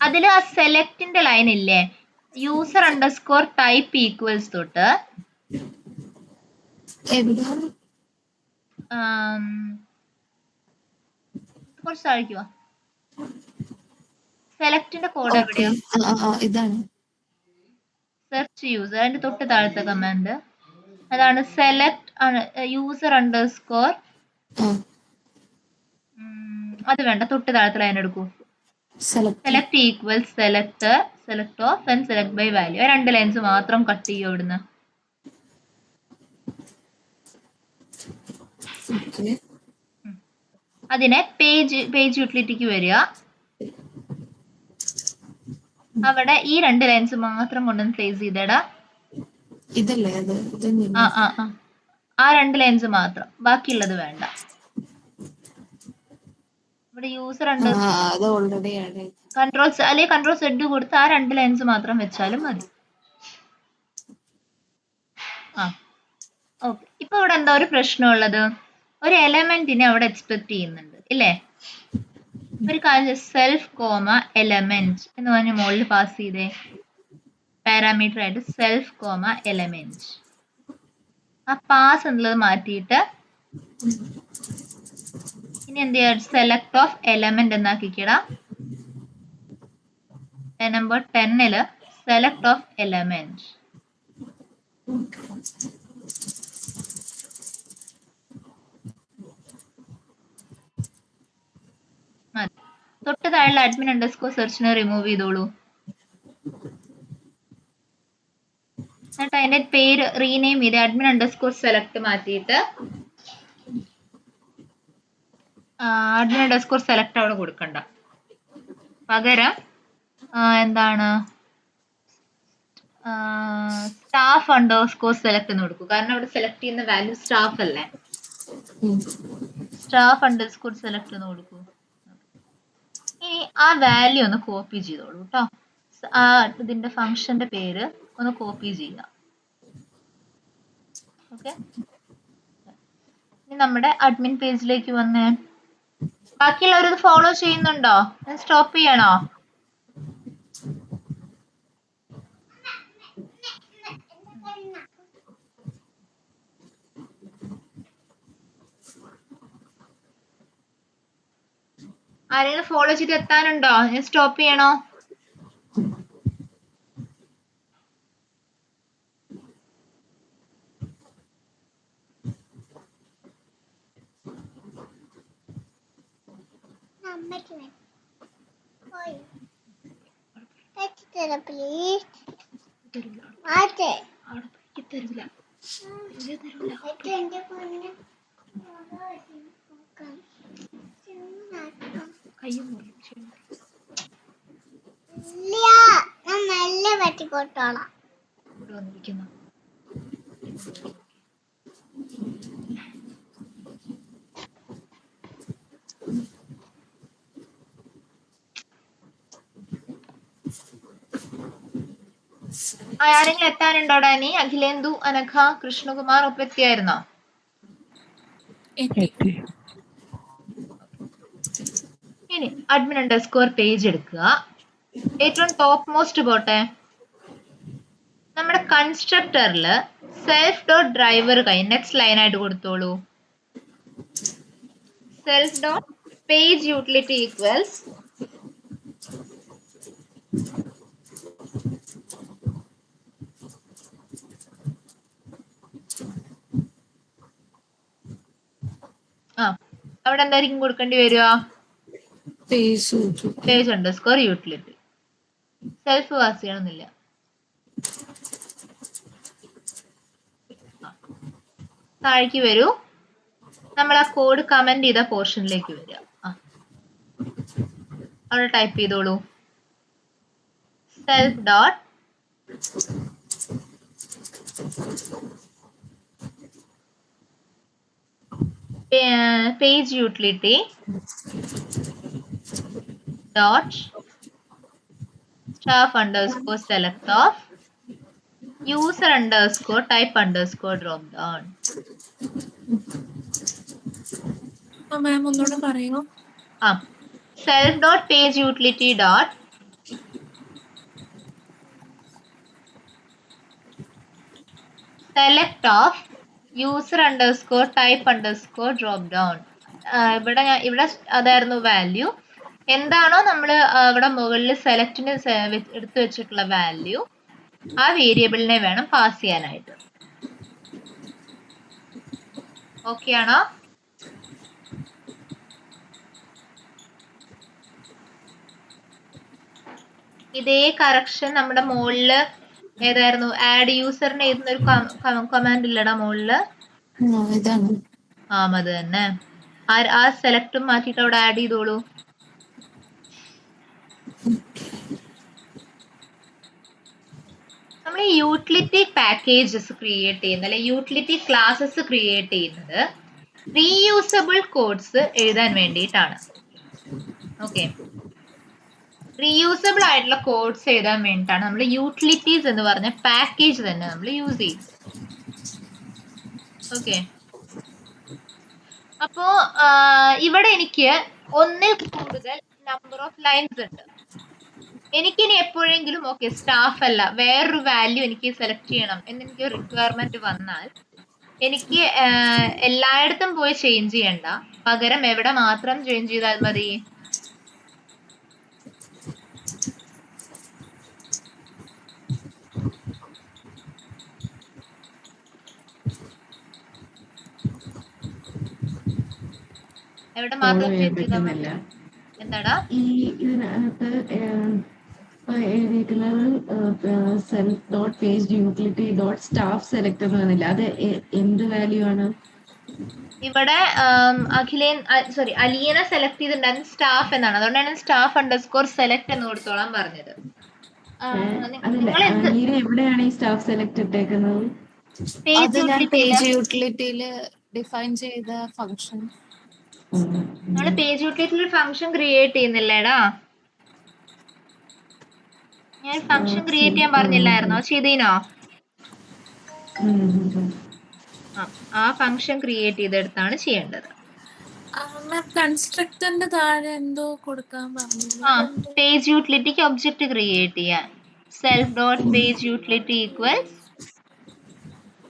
അതിൽ ആ സെലക്ടിന്റെ ലൈൻ ഇല്ലേ, യൂസർ അണ്ടർസ്കോർ ടൈപ്പ് ഈക്വൽസ് തൊട്ട് കുറച്ച് താഴ്ക്കുക. സെലക്ടിന്റെ കോഡ് എവിടെയാ? ഇതാണ് സെർച്ച് യൂസർ. അതിന്റെ തൊട്ട് താഴത്തെ കമാൻഡ് അതാണ് സെലക്ട് യൂസർ അണ്ടർസ്കോർ. അത് വേണ്ട, തൊട്ട് താഴത്തെ ലൈൻ എടുക്കൂ. Select equals select of and select by value. രണ്ട് ലൈൻസ് മാത്രം കട്ട് ചെയ്യും ഇവിടുന്ന്. അതിനെ പേജ് യൂട്ടിലിറ്റിക്ക് വരിക. അവിടെ ഈ രണ്ട് ലൈൻസ് മാത്രം കൊണ്ടുവന്ന് പ്ലേസ് ചെയ്തേടാ. ഇതല്ലേ അത്? ആ രണ്ട് ലൈൻസ് മാത്രം, ബാക്കിയുള്ളത് വേണ്ട. ഇവിടെ യൂസർ കൺട്രോൾ സെഡ് കൊടുത്ത് ആ രണ്ട് ലൈൻസ് മാത്രം വെച്ചാലും മതി. ഓക്കെ, ഇപ്പൊ ഇവിടെ എന്താ ഒരു പ്രശ്നമുള്ളത്? ഒരു എലമെന്റിനെ അവിടെ എക്സ്പെക്ട് ചെയ്യുന്നുണ്ട് ഇല്ലേ? ഒരു കാര്യം സെൽഫ് കോമ എലമെന്റ് എന്ന് പറഞ്ഞ് മുകളിൽ പാസ് ചെയ്തേ. പാരാമീറ്റർ ആയിട്ട് സെൽഫ് കോമ എലമെന്റ്. ആ പാസ് എന്നുള്ളത് മാറ്റിയിട്ട് ഇനി എന്ത് ചെയ്യാ, സെലക്ട് ഓഫ് എലമെന്റ് എന്നാക്കിക്കടാ. Number 10 select of element. മതി. തൊട്ട് താഴെ അഡ്മിൻ അണ്ടർസ്കോർ സെർച്ചിനെ റിമൂവ് ചെയ്തോളൂ. എന്നിട്ട് അതിന്റെ പേര് റീനെയിം ചെയ്ത് അഡ്മിൻ അണ്ടർസ്കോർ സെലക്ട് മാറ്റിയിട്ട് അഡ്മിൻ അണ്ടർസ്കോർ സെലക്ട് അവിടെ കൊടുക്കണ്ട. പകരം എന്താണ് സ്റ്റാഫ് അണ്ടർസ്കോർ സെലക്ട് എന്ന് കൊടുക്കും. കാരണം അവിടെ സെലക്ട് ചെയ്യുന്ന വാല്യൂ സ്റ്റാഫ് അല്ലേ. സ്റ്റാഫ് അണ്ടർസ്കോർ സെലക്ട് എന്ന് കൊടുക്കൂ. ഇനി ആ വാല്യൂ ഒന്ന് കോപ്പി ചെയ്തോളൂ കേട്ടോ. ആ ഇതിന്റെ ഫംഗ്ഷന്റെ പേര് ഒന്ന് കോപ്പി ചെയ്യുക. ഓക്കെ, ഇനി നമ്മുടെ അഡ്മിൻ പേജിലേക്ക് വന്ന് ബാക്കിയുള്ളവർ ഫോളോ ചെയ്യുന്നുണ്ടോ? സ്റ്റോപ്പ് ചെയ്യണോ? ആരെങ്കിലും ഫോളോ ചെയ്ത് എത്താനുണ്ടോ? ഞാൻ സ്റ്റോപ്പ് ചെയ്യണോ? ആരെങ്കിലും എത്താനുണ്ടോടാ? നീ അഖിലേന്ദു, അനഘ, കൃഷ്ണകുമാർ ഒപ്പം എത്തിയായിരുന്നോ? ഇനി അഡ്മിൻ അണ്ടർസ്കോർ പേജ് എടുക്കുക. ഏറ്റവും ടോപ്പ് മോസ്റ്റ് പോട്ടെ. നമ്മുടെ കൺസ്ട്രക്ടറില് self dot driver next line ആയിട്ട് കൊടുത്തോളൂ. Self dot page utility equals അവിടെ എന്തായിരിക്കും കൊടുക്കേണ്ടി വരിക? Page underscore utility. Self pass ചെയ്യണമെന്നില്ല. താഴേക്ക് വരൂ. നമ്മൾ ആ കോഡ് കമന്റ് ചെയ്ത പോർഷനിലേക്ക് വരിക. അവിടെ ടൈപ്പ് ചെയ്തോളൂ. Self dot page utility dot staff underscore select of user underscore type underscore drop down. മാം ഒന്നുകൂടെ പറയോ? self dot page utility dot select of user underscore type underscore drop down. ഇവിടെ അതായിരുന്നു value. എന്താണോ നമ്മൾ ഇവിടെ മുകളിൽ സെലക്റ്റിന് എടുത്തു വെച്ചിട്ടുള്ള വാല്യൂ ആ വേരിയബിളിനെ വേണം പാസ് ചെയ്യാനായിട്ട്. ഓക്കെ ആണോ? ഇതേ കറക്ഷൻ നമ്മുടെ മുകളില് ഏതായിരുന്നു? ആഡ് യൂസറിന് എഴുതുന്നൊരു കമാൻഡ് ഇല്ലടാ മുകളില്? അത് തന്നെ. ആ സെലക്ടും മാറ്റിയിട്ട് അവിടെ ആഡ് ചെയ്തോളൂ. നമ്മൾ ഈ യൂട്ടിലിറ്റി പാക്കേജസ് ക്രിയേറ്റ് ചെയ്യുന്നത് അല്ലെ യൂട്ടിലിറ്റി ക്ലാസസ് ക്രിയേറ്റ് ചെയ്യുന്നത് റീയൂസബിൾ കോഡ്സ് എഴുതാൻ വേണ്ടിയിട്ടാണ്. ഓക്കെ, റീയൂസബിൾ ആയിട്ടുള്ള കോഡ്സ് എഴുതാൻ വേണ്ടിയിട്ടാണ് നമ്മൾ യൂട്ടിലിറ്റീസ് എന്ന് പറഞ്ഞ പാക്കേജ് തന്നെ നമ്മൾ യൂസ് ചെയ്യും. ഓക്കെ, അപ്പോ ഇവിടെ എനിക്ക് ഒന്നിൽ കൂടുതൽ നമ്പർ ഓഫ് ലൈൻസ് ഉണ്ട്. എനിക്കിനി എപ്പോഴെങ്കിലും ഓക്കെ സ്റ്റാഫ് അല്ല വേറൊരു വാല്യൂ എനിക്ക് സെലക്ട് ചെയ്യണം എന്നെനിക്ക് റിക്വയർമെന്റ് വന്നാൽ എനിക്ക് എല്ലായിടത്തും പോയി ചേഞ്ച് ചെയ്യണ്ട, പകരം എവിടെ മാത്രം ചേഞ്ച് ചെയ്താൽ മതി? എവിടെ ഫോളോ മാത്രം ചെയ്യാൻ ചേഞ്ച് ചെയ്താൽ മതി? പറ്റുന്നില്ല. എന്താടാ? ഈ ഇതിനകത്ത് എഴുതിയിരിക്കുന്നത് self dot page utility dot staff select എന്ന് പറഞ്ഞില്ല, അത് എന്ത് വാല്യൂ ആണ്? ഇവിടെ സോറി അലീനെ സെലക്ട് ചെയ്തിട്ടുണ്ടായിരുന്നു സ്റ്റാഫ് എന്നാണ്, അതുകൊണ്ടാണ് സ്റ്റാഫ് അണ്ടർസ്കോർ സെലക്ട് എന്ന് കൊടുത്തോളാൻ പറഞ്ഞത്. അതല്ല, നിങ്ങൾ എന്ത് അലീന എവിടെയാണ് ഈ സ്റ്റാഫ് സെലക്ട് ഇട്ടേക്കുന്നത്? പേജ് അത് ഞാൻ യൂട്ടിലിറ്റിയില് പേജ് യൂട്ടിലിറ്റിയിൽ ഡിഫൈൻ ചെയ്ത ഫംഗ്ഷൻ. നമ്മള് പേജ് യൂട്ടിലിറ്റിയിൽ ഫംഗ്ഷൻ ക്രിയേറ്റ് ചെയ്യുന്നില്ലേടാ? ഞാൻ ഫംഗ്ഷൻ ക്രിയേറ്റ് ചെയ്യാൻ പറഞ്ഞില്ലായിരുന്നോ? ചെയ്തീനോ? ആ ഫംഗ്ഷൻ ക്രിയേറ്റ് ചെയ്തെടുത്താണ് ചെയ്യേണ്ടത്. കൺസ്ട്രക്ടറിന്റെ താഴെ എന്തോ കൊടുക്കാൻ പറഞ്ഞില്ല. പേജ് യൂട്ടിലിറ്റിക്ക് ഒബ്ജക്റ്റ് ക്രിയേറ്റ് ചെയ്യാൻ self dot page utility equals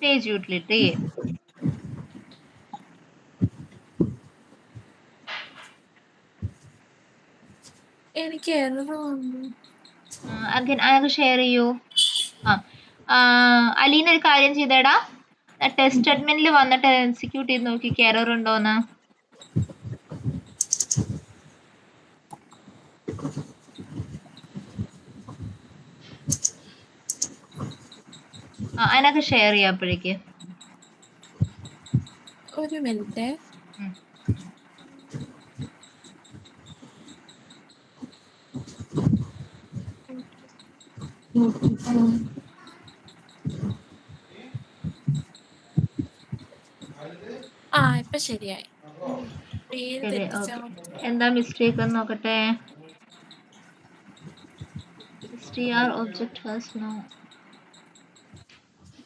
page utility. എനിക്ക് എറർ വന്നു. അതൊക്കെ ഷെയർ ചെയ്യൂ. അലീന ഒരു കാര്യം ചെയ്തേടാ, ടെസ്റ്റ് അഡ്മിനിൽ വന്നിട്ട് എക്സിക്യൂട്ട് ചെയ്ത് നോക്കിക്ക് എറർ ഉണ്ടോന്ന്. അതിനൊക്കെ ഷെയർ ചെയ്യാം അപ്പോഴേക്ക്. ഒരു മിനിറ്റ്. ഇപ്പൊ ശരിയായി. പേര് ശരി, തെറ്റിച്ചാ ഓക്കെ. എന്താ മിസ്റ്റേക്ക് എന്ന് നോക്കട്ടെ. str object has no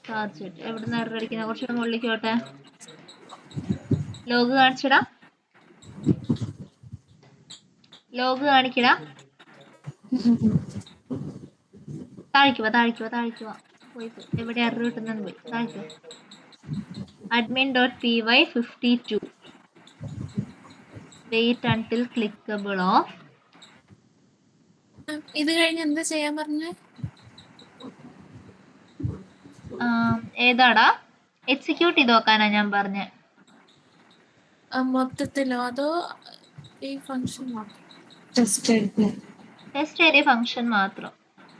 target. എവിടുന്ന് എറർ അടിക്കുന്ന? കുറച്ചുകൂടെ മുകളിലേക്ക് പോട്ടെ. Log കാണിച്ചടാ, log കാണിക്കടാ. താഴ്ക്കുക പോയി എവിടെ എറർ കിട്ടുന്നെന്ന് പോയി താഴ്ക്കുക. admin.py 52 wait until clickable off. ഇത് കഴിഞ്ഞ് എന്താ ചെയ്യാൻ പറഞ്ഞേ? ഏതാടാ? എക്സിക്യൂട്ട് ചെയ്ത് നോക്കാനാ ഞാൻ പറഞ്ഞേ. മൊത്തത്തിലോ അതോ ഈ ഫംഗ്ഷൻ മാത്രം? ടെസ്റ്റ് ഏരിയ ഫംഗ്ഷൻ മാത്രം,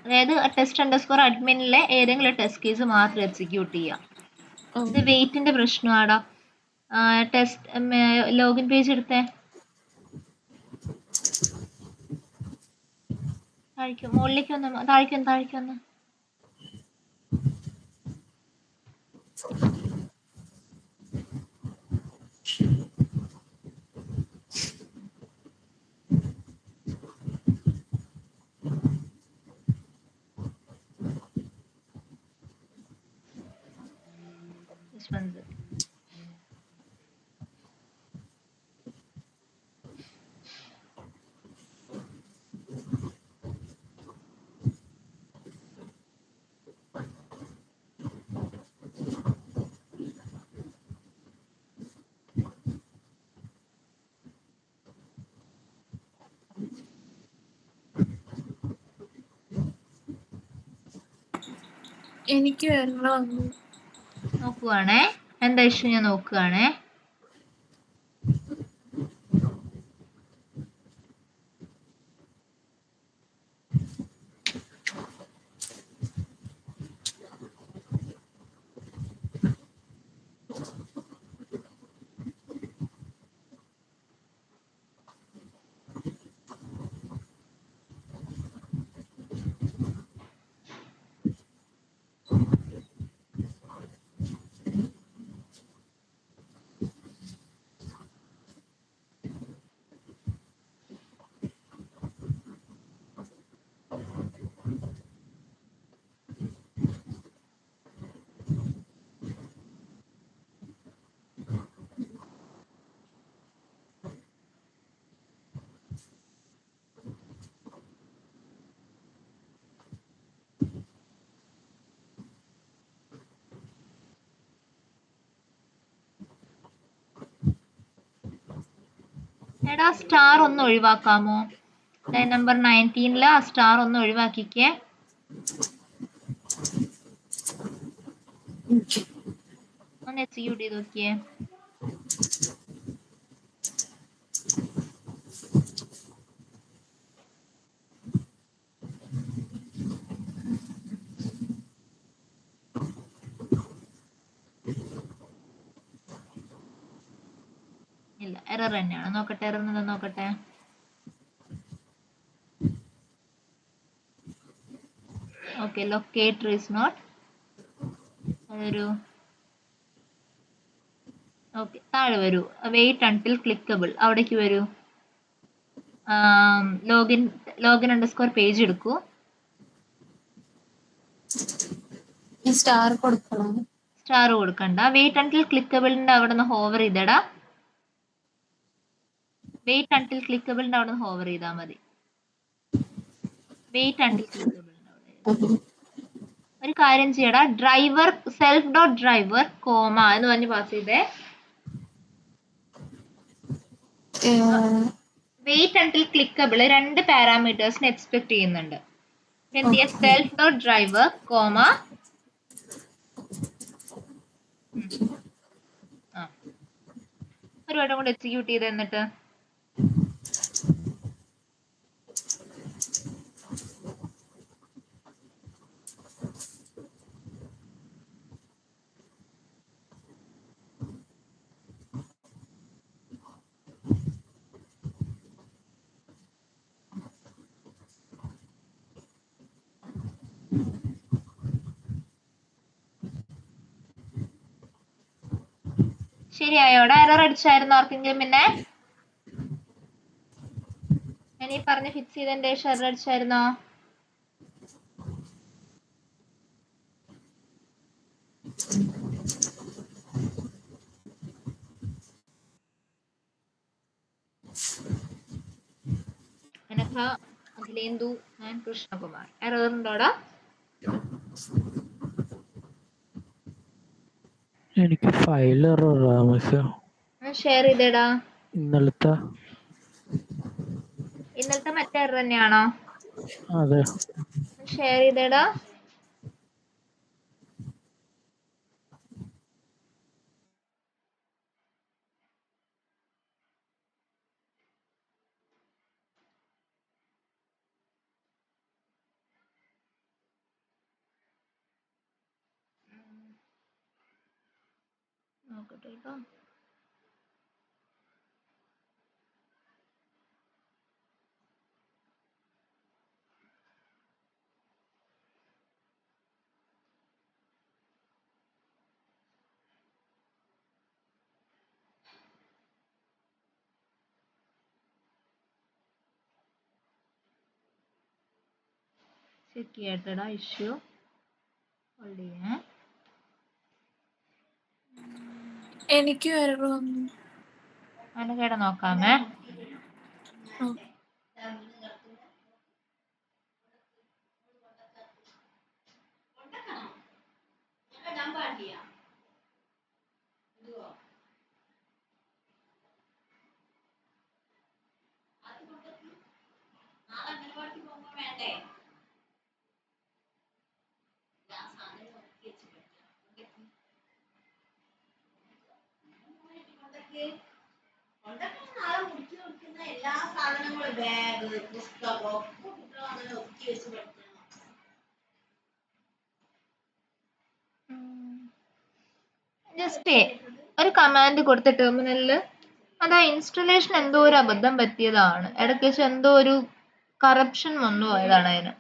അതായത് ടെസ്റ്റ് അണ്ടർസ്കോർ അഡ്മിനിലെ ഏതെങ്കിലും ടെസ്റ്റ് കേസ് മാത്രം എക്സിക്യൂട്ട് ചെയ്യാം. ഇത് വെയിറ്റിന്റെ പ്രശ്നമാടാ. ടെസ്റ്റ് ലോഗിൻ പേജ് എടുത്തേ. മുകളിലേക്ക് വന്ന് താഴേക്ക് വന്ന്. എനിക്ക് നോക്കുവാണേ, എന്താ ഇഷ്യൂ ഞാൻ നോക്കുവാണേ. എടാ സ്റ്റാർ ഒന്ന് ഒഴിവാക്കാമോ? ലൈൻ നമ്പർ 19 ആ സ്റ്റാർ ഒന്ന് ഒഴിവാക്കിക്കേ. ഒന്ന് എക്സിക്യൂട്ട് ചെയ്ത് നോക്കിയേ. ഇല്ല, എറർ തന്നെയാണ്. നോക്കട്ടെ, എറർ എന്താ നോക്കട്ടെ. Okay, locator is not. അതൊരു ഓക്കെ, താഴെ വരൂ. വെയിറ്റ് അൺടിൽ ക്ലിക്കബിൾ, അവിടേക്ക് വരൂ. ലോഗിൻ അണ്ടർസ്കോർ പേജ് എടുക്കൂ. ഈ സ്റ്റാർ കൊടുക്കണം. സ്റ്റാർ കൊടുക്കണ്ട. വെയിറ്റ് അൺടിൽ ക്ലിക്കബിളിന്റെ അവിടെ നിന്ന് ഹോവർ ചെയ്തടാ. വെയിറ്റ് അൺടിൽ ക്ലിക്കബിളിന്റെ അവിടെ നിന്ന് ഹോവർ ചെയ്താൽ മതി. വെയിറ്റ് അൺടിൽ ക്ലിക്കബിളിന്റെ അവിടെ. ഒരു കാര്യം ചെയ്യടാ, driver self dot driver comma എന്ന് പറഞ്ഞ് പാസ് ചെയ്തേ. വെയിറ്റ് അൺടിൽ ക്ലിക്കബിൾ 2 പാരാമീറ്റേഴ്സിന് എക്സ്പെക്ട് ചെയ്യുന്നുണ്ട്. എന്ത് ചെയ്യാ? സെൽഫ് ഡോട്ട് ഡ്രൈവർ കോമ ഒരു വട്ടം കൂടെ എക്സിക്യൂട്ട് ചെയ്ത് എന്നിട്ട് ശരിയായോടാ? എറർ അടിച്ചായിരുന്നു ആർക്കെങ്കിലും? പിന്നെ ഞാൻ ഈ പറഞ്ഞ് ഫിക്സ് ചെയ്തതിന്റെ ശേഷം എറർ അടിച്ചായിരുന്നോ? അനഘ, അഖിലേന്ദു, ഞാൻ കൃഷ്ണകുമാർ. എറർ ഉണ്ടോടാ? എനിക്ക് ഫയൽ എററാ മിസ്. ഷെയർ ചെയ്തേടാ. ഇന്നലത്തെ മറ്റേ എറർ തന്നെയാണോ? അതെ. ഷെയർ ചെയ്തേടാ. നോക്കട്ടെ കേട്ടോ. Check ചെയ്യട്ടെടാ issue. ഹോൾഡ് ചെയ്യേ. എനിക്കും എറർ വന്നു. അനഘയുടെ നോക്കാമേ. ജസ്റ്റ് ഒരു കമാൻഡ് കൊടുത്ത ടെർമിനലില് അത് ആ ഇൻസ്റ്റലേഷൻ എന്തോ ഒരു അബദ്ധം പറ്റിയതാണ്. ഇടയ്ക്ക് വെച്ച് എന്തോ ഒരു കറപ്ഷൻ വന്നു പോയതാണ് അതിന്.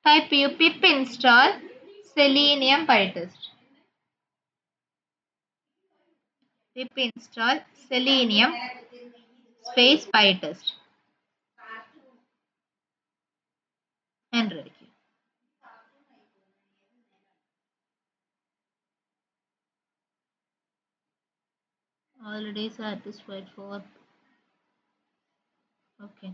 ടൈപ്പ് ചെയ്യൂ pip install selenium pytest. Pip install selenium space pytest. Enter അടിക്കുക. Already satisfied for. Okay.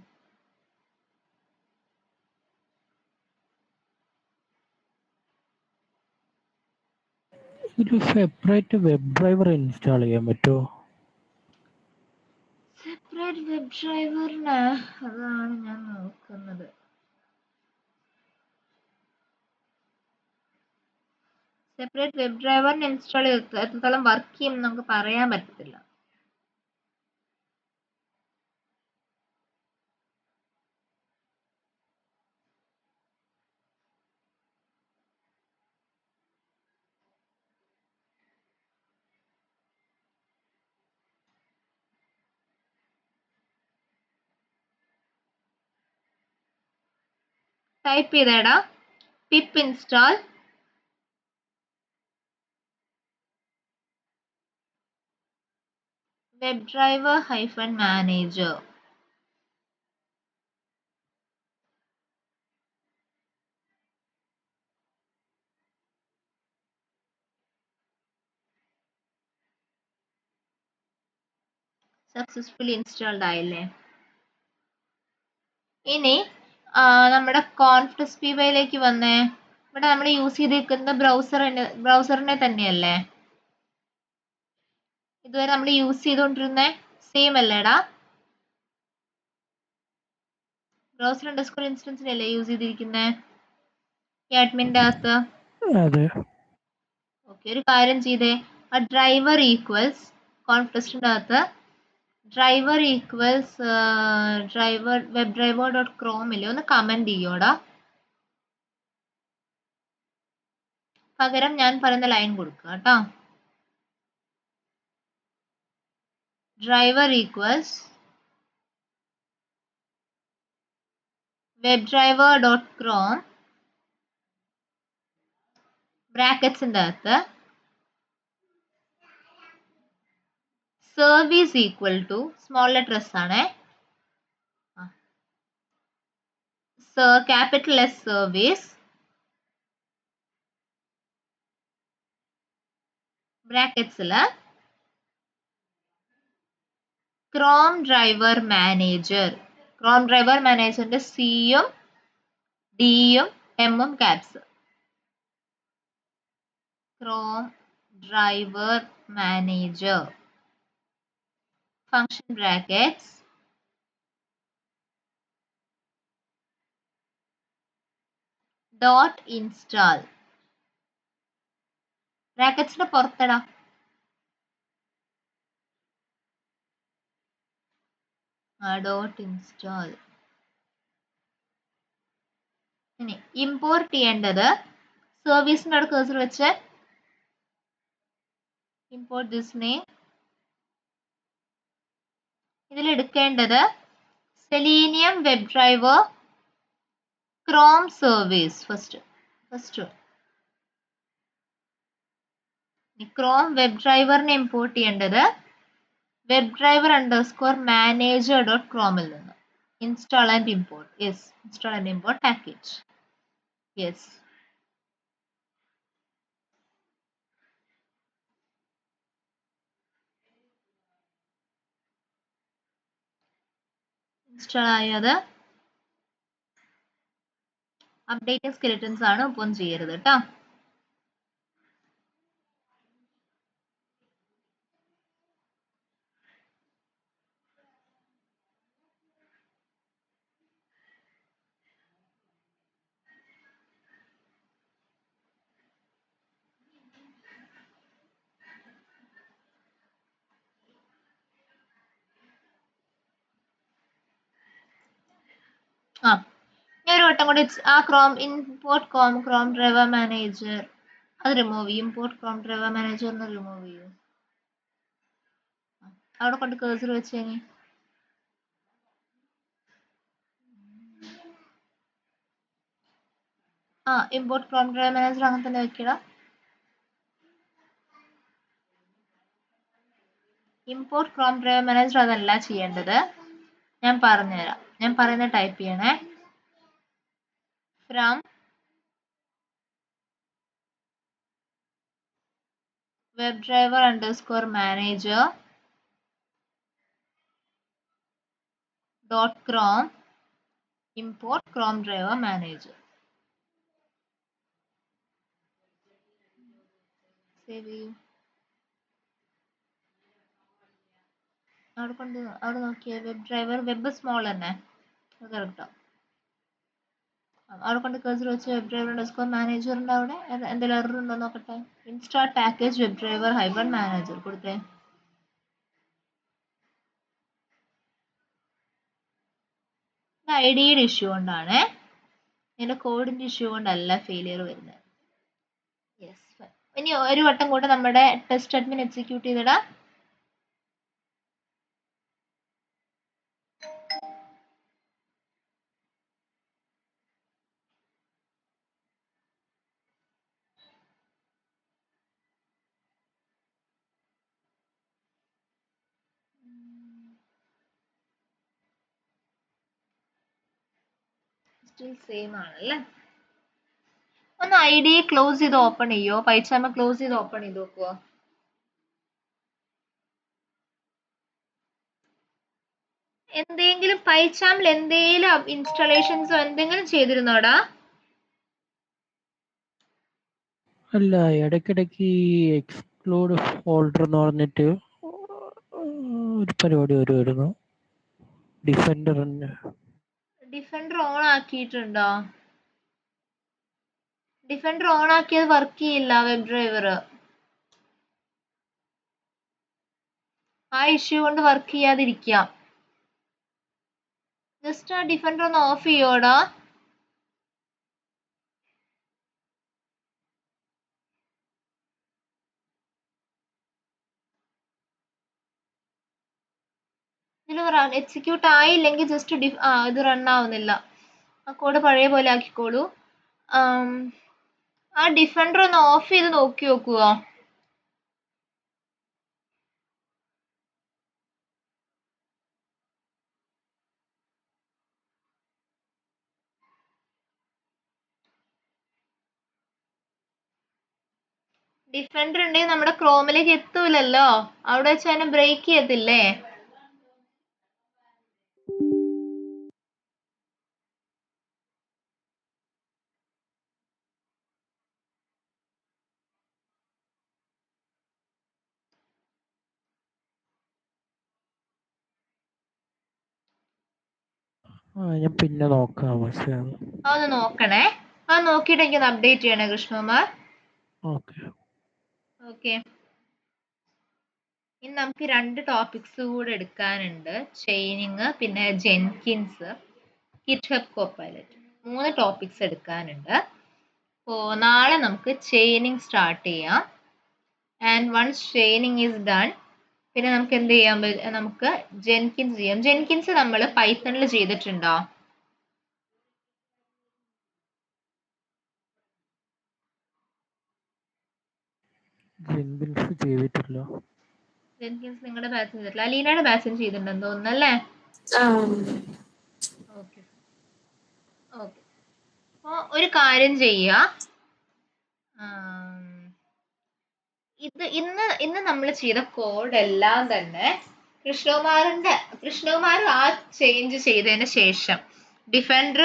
ഒരു സെപ്പറേറ്റ് വെബ് ഡ്രൈവർ ഇൻസ്റ്റാൾ ചെയ്യാൻ പറ്റുമോ? സെപ്പറേറ്റ് വെബ് ഡ്രൈവറിന് അതാണ് ഞാൻ നോക്കുന്നത്. സെപ്പറേറ്റ് വെബ് ഡ്രൈവറിന് ഇൻസ്റ്റാൾ ചെയ്ത് എത്രത്തോളം വർക്ക് ചെയ്യും നമുക്ക് പറയാൻ പറ്റത്തില്ല. ടൈപ്പ് ചെയ്തേടാ pip install WebDriver -manager. Successfully installed ആയില്ലേ? ഇനി നമ്മുടെ കോൺഫ്ലക്സ് PYയിലേക്ക് വന്നേ. ഇവിടെ നമ്മൾ യൂസ് ചെയ്തിരിക്കുന്ന ബ്രൗസറിനെ തന്നെയല്ലേ ഇതുവരെ നമ്മൾ യൂസ് ചെയ്തുകൊണ്ടിരുന്നേ? സെയിം അല്ലേടാ? ബ്രൗസർ അണ്ടർസ്കോർ ഇൻസ്റ്റൻസിനല്ലേ യൂസ് ചെയ്തിരിക്കുന്നേ ഈ അഡ്മിൻ്റെ അകത്ത്? അതെ. ഓക്കെ, ഒരു കാര്യം ചെയ്തേ, ആ ഡ്രൈവർ ഈക്വൽസ് കോൺഫ്ലക്സിൻ്റെ അകത്ത് ഡ്രൈവർ ഈക്വൽസ് ഡ്രൈവർ webdriver.chrome ഒന്ന് കമന്റ് ചെയ്യോടാ. പകരം ഞാൻ പറയുന്ന ലൈൻ കൊടുക്കുക കേട്ടോ. ഡ്രൈവർ ഈക്വൽസ് webdriver.chrome ബ്രാക്കറ്റ്സിൻ്റെ അകത്ത് service equal to small letters ആണ്, ക്യാപിറ്റൽ S സർവീസ് ബ്രാക്കറ്റ്സിൽ chrome driver manager. Chrome driver മാനേജറിന്റെ സിയും ഡിയും എമ്മും caps. Chrome driver manager function brackets dot install ബ്രാക്കറ്റ്സിന്റെ പുറത്തിടാം. Dot install. ഇനി ഇമ്പോർട്ട് ചെയ്യേണ്ടത് സർവീസിന്റെ അവിടെ കഴ്സർ വെച്ച് ഇമ്പോർട്ട് ദിസ് നെയിം. ഇതിൽ എടുക്കേണ്ടത് selenium web driver Chrome service first Chrome web ഡ്രൈവറിനെ ഇമ്പോർട്ട് ചെയ്യേണ്ടത് webdriver_manager.chrome നിന്ന് install and import. Yes, install and import package. Yes. Install ആയത്. അപ്ഡേറ്റിംഗ് സ്കെലിറ്റൻസ് ആണ്, ഒപ്പം ചെയ്യരുത് കേട്ടോ. ഞാൻ ഒരു വട്ടം കൂടി ആ ഇമ്പോർട്ട് ക്രോം ഡ്രൈവർ മാനേജർ അത് റിമൂവ് ചെയ്യും. ഇമ്പോർട്ട് ക്രോം ഡ്രൈവർ മാനേജർ എന്ന് റിമൂവ് ചെയ്യും. അവിടെ കൊണ്ട് കേഴ്സർ വെച്ചേനി. ഇമ്പോർട്ട് ക്രോം ഡ്രൈവർ മാനേജർ അങ്ങനെ തന്നെ വെക്കണം. ഇമ്പോർട്ട് ക്രോം ഡ്രൈവർ മാനേജർ അതല്ല ചെയ്യേണ്ടത്, ഞാൻ പറഞ്ഞുതരാം. ഞാൻ പറയുന്ന ടൈപ്പ് ചെയ്യണേ. From webdriver_manager.chrome import Chrome driver manager. Save ചെയ്യൂ. അവിടെ നോക്കിയ വെബ് ഡ്രൈവർ വെബ് സ്മോൾ തന്നെ അത് കറക്റ്റാ. അവിടെ കൊണ്ട് കഴ്സർ വെച്ച് വെബ് ഡ്രൈവർ _ മാനേജറിന്റെ അവിടെ എന്തെങ്കിലും എറർ ഉണ്ടോ നോക്കട്ടെ. ഇൻസ്റ്റാൾ പാക്കേജ് വെബ് ഡ്രൈവർ ഹൈബർ മാനേജർ കൊടുത്തേ. ഐഡിയുടെ ഇഷ്യൂ കൊണ്ടാണ്, ഇതിന്റെ കോഡിന്റെ ഇഷ്യൂ കൊണ്ടല്ല ഫെയിലിയർ വരുന്നത്. യെസ്, ഇനി ഒരു വട്ടം കൂടെ നമ്മുടെ ടെസ്റ്റ് അഡ്മിൻ എക്സിക്യൂട്ട് ചെയ്തിടാം. സ്റ്റിൽ സെയിം ആണല്ലേ. ഒന്ന് ഐ ഡി ക്ലോസ് ചെയ്ത് ഓപ്പൺ ചെയ്യോ, പൈച്ചാമ ക്ലോസ് ചെയ്ത് ഓപ്പൺ ചെയ്ത് നോക്കുവോ. എന്തെങ്കിലും പൈച്ചാമിൽ എന്തെങ്കിലും ഇൻസ്റ്റാളേഷൻസോ എന്തെങ്കിലും ചെയ്തിരുന്നോടാ? അല്ല, ഇടയ്ക്കിടയ്ക്ക് എക്സ്ക്ലൂഡ് ഫോൾഡർ എന്ന് പറഞ്ഞിട്ട് ഒരു പരിപാടി വരുമായിരുന്നു. ഡിഫൻഡർ ഓൺ ആക്കിയിട്ടുണ്ടോ? ഡിഫൻഡർ ഓൺ ആക്കിയത് വർക്ക് ചെയ്യില്ല വെബ് ഡ്രൈവർ. ആ ഇഷ്യൂ കൊണ്ട് വർക്ക് ചെയ്യാതിരിക്കാം. ജസ്റ്റ് ആ ഡിഫൻഡർ ഒന്ന് ഓഫ് ചെയ്യോടാ. ഇതിൽ എക്സിക്യൂട്ട് ആയില്ലെങ്കിൽ ജസ്റ്റ് ഇത് റൺ ആവുന്നില്ല. ആ കോഡ് പഴയ പോലെ ആക്കിക്കോളൂ. ആ ഡിഫൻഡർ ഒന്ന് ഓഫ് ചെയ്ത് നോക്കി നോക്കുക. ഡിഫൻഡർ ഉണ്ടെങ്കിൽ നമ്മുടെ ക്രോമിലേക്ക് എത്തൂലല്ലോ, അവിടെ വെച്ച് അതിനെ ബ്രേക്ക് ചെയ്യത്തില്ലേ. ഞാൻ പിന്നെ നോക്കാം. പക്ഷേ അതൊന്ന് നോക്കണേ. അത് നോക്കിയിട്ട് എനിക്കൊന്ന് അപ്ഡേറ്റ് ചെയ്യണേ കൃഷ്ണകുമാർ. ഓക്കെ. ഓക്കെ, ഇനി നമുക്ക് 2 ടോപ്പിക്സ് കൂടെ എടുക്കാനുണ്ട്. ചെയിനിങ്, പിന്നെ ജെൻകിൻസ്, ഗിറ്റ്ഹബ് കോപ്പൈലറ്റ്. 3 ടോപ്പിക്സ് എടുക്കാനുണ്ട്. അപ്പോൾ നാളെ നമുക്ക് ചെയിനിങ് സ്റ്റാർട്ട് ചെയ്യാം. And once chaining is done, പിന്നെ നമുക്ക് എന്ത് ചെയ്യാൻ പറ്റും, നമുക്ക് ജെൻകിൻസ് ചെയ്യാം. ജെൻകിൻസ് നമ്മൾ പൈത്തണിൽ ചെയ്തിട്ടുണ്ടോ? ജെൻകിൻസ് ചെയ്തിട്ടില്ല. ജെൻകിൻസ് നിങ്ങളുടെ ബാച്ചിന് ചെയ്തിട്ടില്ല, അലീനയുടെ ബാച്ചിന് ചെയ്തിട്ടുണ്ടെന്ന് തോന്നുന്നല്ലേ? Okay okay. അപ്പോൾ ഒരു കാര്യം ചെയ്യുക, ഇന്ന് നമ്മൾ ചെയ്ത കോഡ് എല്ലാം തന്നെ കൃഷ്ണകുമാർ ആ ചേഞ്ച് ചെയ്തതിന് ശേഷം ഡിഫൻഡർ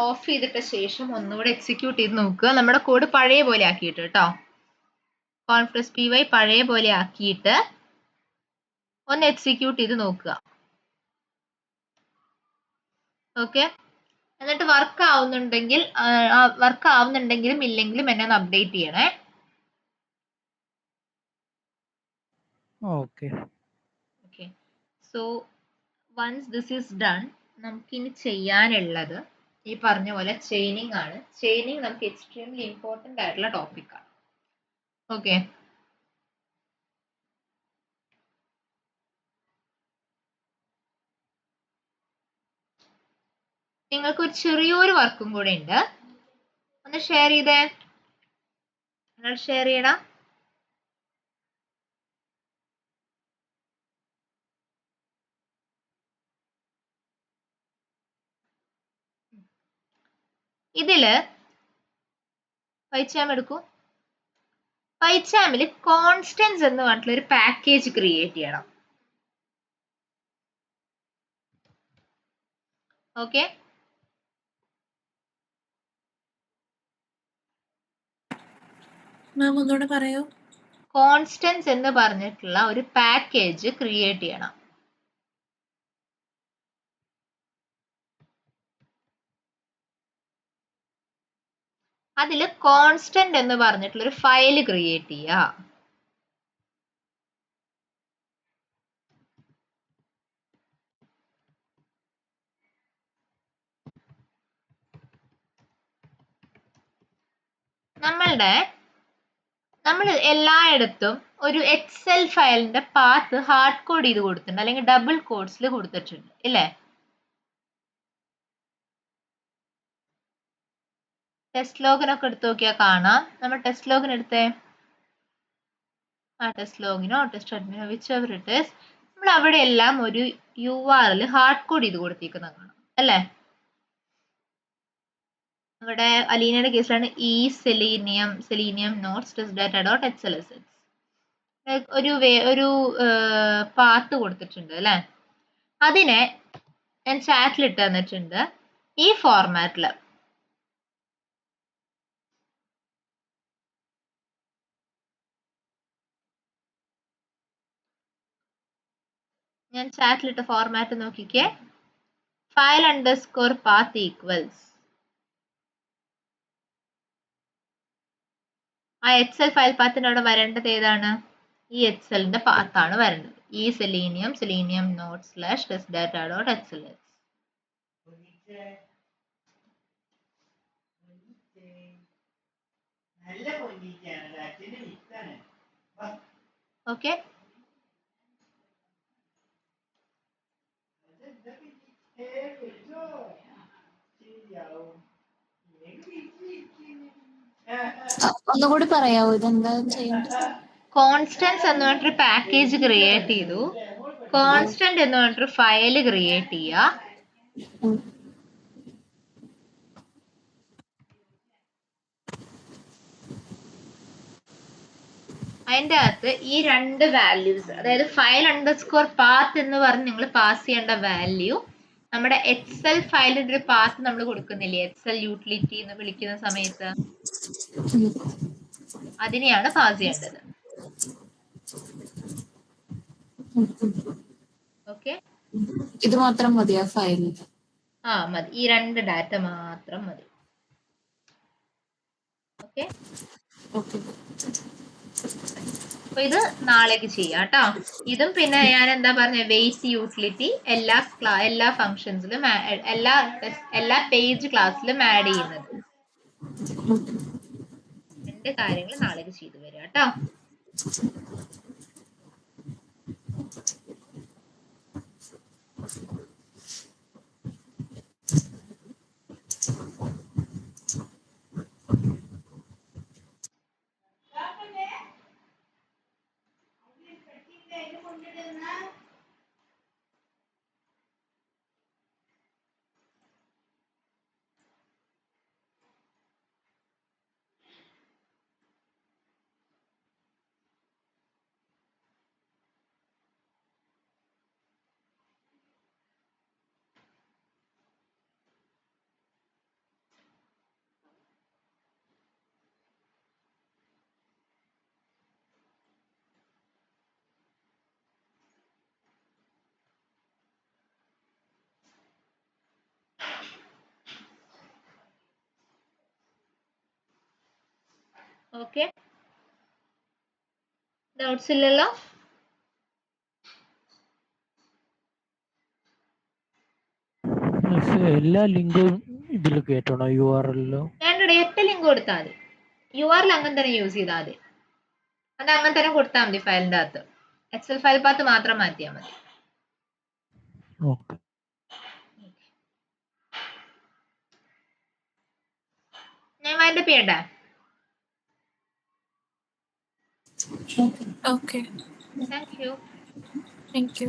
ഓഫ് ചെയ്തിട്ട ശേഷം ഒന്നുകൂടെ എക്സിക്യൂട്ട് ചെയ്ത് നോക്കുക. നമ്മുടെ കോഡ് പഴയ പോലെ ആക്കിയിട്ട് കേട്ടോ, കോൺഫ്ലക്സ് py പഴയ പോലെ ആക്കിയിട്ട് ഒന്ന് എക്സിക്യൂട്ട് ചെയ്ത് നോക്കുക. ഓക്കെ, എന്നിട്ട് വർക്ക് ആവുന്നുണ്ടെങ്കിലും ഇല്ലെങ്കിലും എന്നെ ഒന്ന് അപ്ഡേറ്റ് ചെയ്യണേ. Okay. Okay, so once this is done, നമുക്കിനി ചെയ്യാനുള്ളത് ഈ പറഞ്ഞ പോലെ ചെയിനിങ് ആണ്. ചെയിനിങ് നമുക്ക് എക്സ്ട്രീംലി ഇമ്പോർട്ടൻ്റ് ആയിട്ടുള്ള ടോപ്പിക്കാണ്. ഓക്കെ, നിങ്ങൾക്ക് ഒരു ചെറിയൊരു വർക്കും കൂടെ ഉണ്ട്, ഒന്ന് ഷെയർ ചെയ്തേ. നിങ്ങൾ ഷെയർ ചെയ്യണം. ഇതില് പൈച്ചാം എടുക്കൂ. പൈച്ചാമിൽ കോൺസ്റ്റൻസ് എന്ന് പറഞ്ഞിട്ടുള്ള ഒരു പാക്കേജ് ക്രിയേറ്റ് ചെയ്യണം. ഓക്കെ, മാം ഒന്നുകൂടെ പറയൂ. കോൺസ്റ്റൻസ് എന്ന് പറഞ്ഞിട്ടുള്ള ഒരു പാക്കേജ് ക്രിയേറ്റ് ചെയ്യണം. അതിൽ കോൺസ്റ്റന്റ് എന്ന് പറഞ്ഞിട്ടുള്ള ഒരു ഫയൽ ക്രിയേറ്റ് ചെയ്യുക. നമ്മൾ എല്ലായിടത്തും ഒരു എക്സൽ ഫയലിന്റെ പാത്ത് ഹാർഡ് കോഡ് ചെയ്ത് കൊടുത്തിട്ടുണ്ട്, അല്ലെങ്കിൽ ഡബിൾ കോഡ്സിൽ കൊടുത്തിട്ടുണ്ട് ഇല്ലേ? ടെസ്റ്റ് ലോഗിനൊക്കെ എടുത്ത് നോക്കിയാൽ കാണാം. നമ്മൾ ടെസ്റ്റ് ലോഗിന് എടുത്തേ, ടെസ്റ്റ് ലോഗിനോ ടെസ്റ്റ് അഡ്മിനോ വിച്ച് എവർ ഇറ്റ് ഈസ്, നമ്മൾ അവിടെ എല്ലാം ഒരു URL ഹാർഡ് കോഡ് ചെയ്ത് കൊടുത്തിരിക്കുന്നത് കാണാം അല്ലേ? ഇവിടെ അലീനയുടെ കേസിലാണ് selenium notes test data dot XLSX ഒരു പാത്ത് കൊടുത്തിട്ടുണ്ട് അല്ലേ? അതിനെ ഞാൻ ചാറ്റിൽ ഇട്ട് തന്നിട്ടുണ്ട് ഈ ഫോർമാറ്റിൽ. ഞാൻ ചാറ്റിലിട്ട ഫോർമാറ്റ് നോക്കിക്കേ. ഫയൽ അണ്ടർസ്കോർ പാത്ത് ഈക്വൽസ് ആ എക്സൽ ഫയൽ പാത്തിന്റെ അവിടെ വരേണ്ടത് ഏതാണ്? ഈ എക്സലിന്റെ പാത്താണ് വരേണ്ടത്. ഈ Selenium note slash test data dot XLSX. Okay, ഒന്നുകൂടി പറയാവോ ഇതെന്താ ചെയ്യേണ്ടത്? കോൺസ്റ്റൻസ് എന്ന് പറഞ്ഞിട്ടൊരു പാക്കേജ് ക്രിയേറ്റ് ചെയ്തു. കോൺസ്റ്റന്റ് എന്ന് പറഞ്ഞിട്ടൊരു ഫയൽ ക്രിയേറ്റ് ചെയ്യുക. അതിൻ്റെ അകത്ത് ഈ രണ്ട് വാല്യൂസ്, അതായത് ഫയൽ അണ്ടർസ്കോർ പാത്ത് എന്ന് പറഞ്ഞ് നിങ്ങൾ പാസ് ചെയ്യേണ്ട വാല്യൂ, നമ്മുടെ എക്സൽ ഫയലിന്റെ ഒരു പാത്ത് നമ്മൾ കൊടുക്കുന്നില്ലേ എക്സൽ യൂട്ടിലിറ്റി എന്ന് വിളിക്കുന്ന സമയത്ത്, അതിനെയാണ് പാസ് ചെയ്യേണ്ടത്. ഓക്കെ, ഇത് മാത്രം മതിയാ ഫയലിൽ? മതി, ഈ രണ്ട് ഡാറ്റ മാത്രം മതി. ഓക്കെ, അപ്പൊ ഇത് നാളേക്ക് ചെയ്യാം കേട്ടോ. ഇതും പിന്നെ ഞാൻ എന്താ പറഞ്ഞ വെയിറ്റ് യൂട്ടിലിറ്റി എല്ലാ ഫങ്ഷൻസിലും എല്ലാ പേജ് ക്ലാസ്സിലും ആഡ് ചെയ്യുന്നത്. രണ്ട് കാര്യങ്ങൾ നാളേക്ക് ചെയ്തു വരിക കേട്ടോ. ഓക്കെ, ഡൗട്ട്സ് ഇല്ലല്ലോ? എല്ലാ ലിങ്കും ഇതിൽ കേട്ടണോ URL? ഞാനിവിടെ 8 ലിങ്ക് കൊടുത്താൽ മതി. URL അങ്ങനെ തന്നെ യൂസ് ചെയ്താൽ മതി. അത് അങ്ങനെ തന്നെ കൊടുത്താൽ മതി. ഫയലിന്റെ അകത്ത് എക്സൽ ഫയൽ പാത്ത് മാത്രം മാറ്റിയാൽ മതി. ഞാൻ വൈൻഡപ്പ് ചെയ്യട്ടെ? Okay, thank you. Thank you.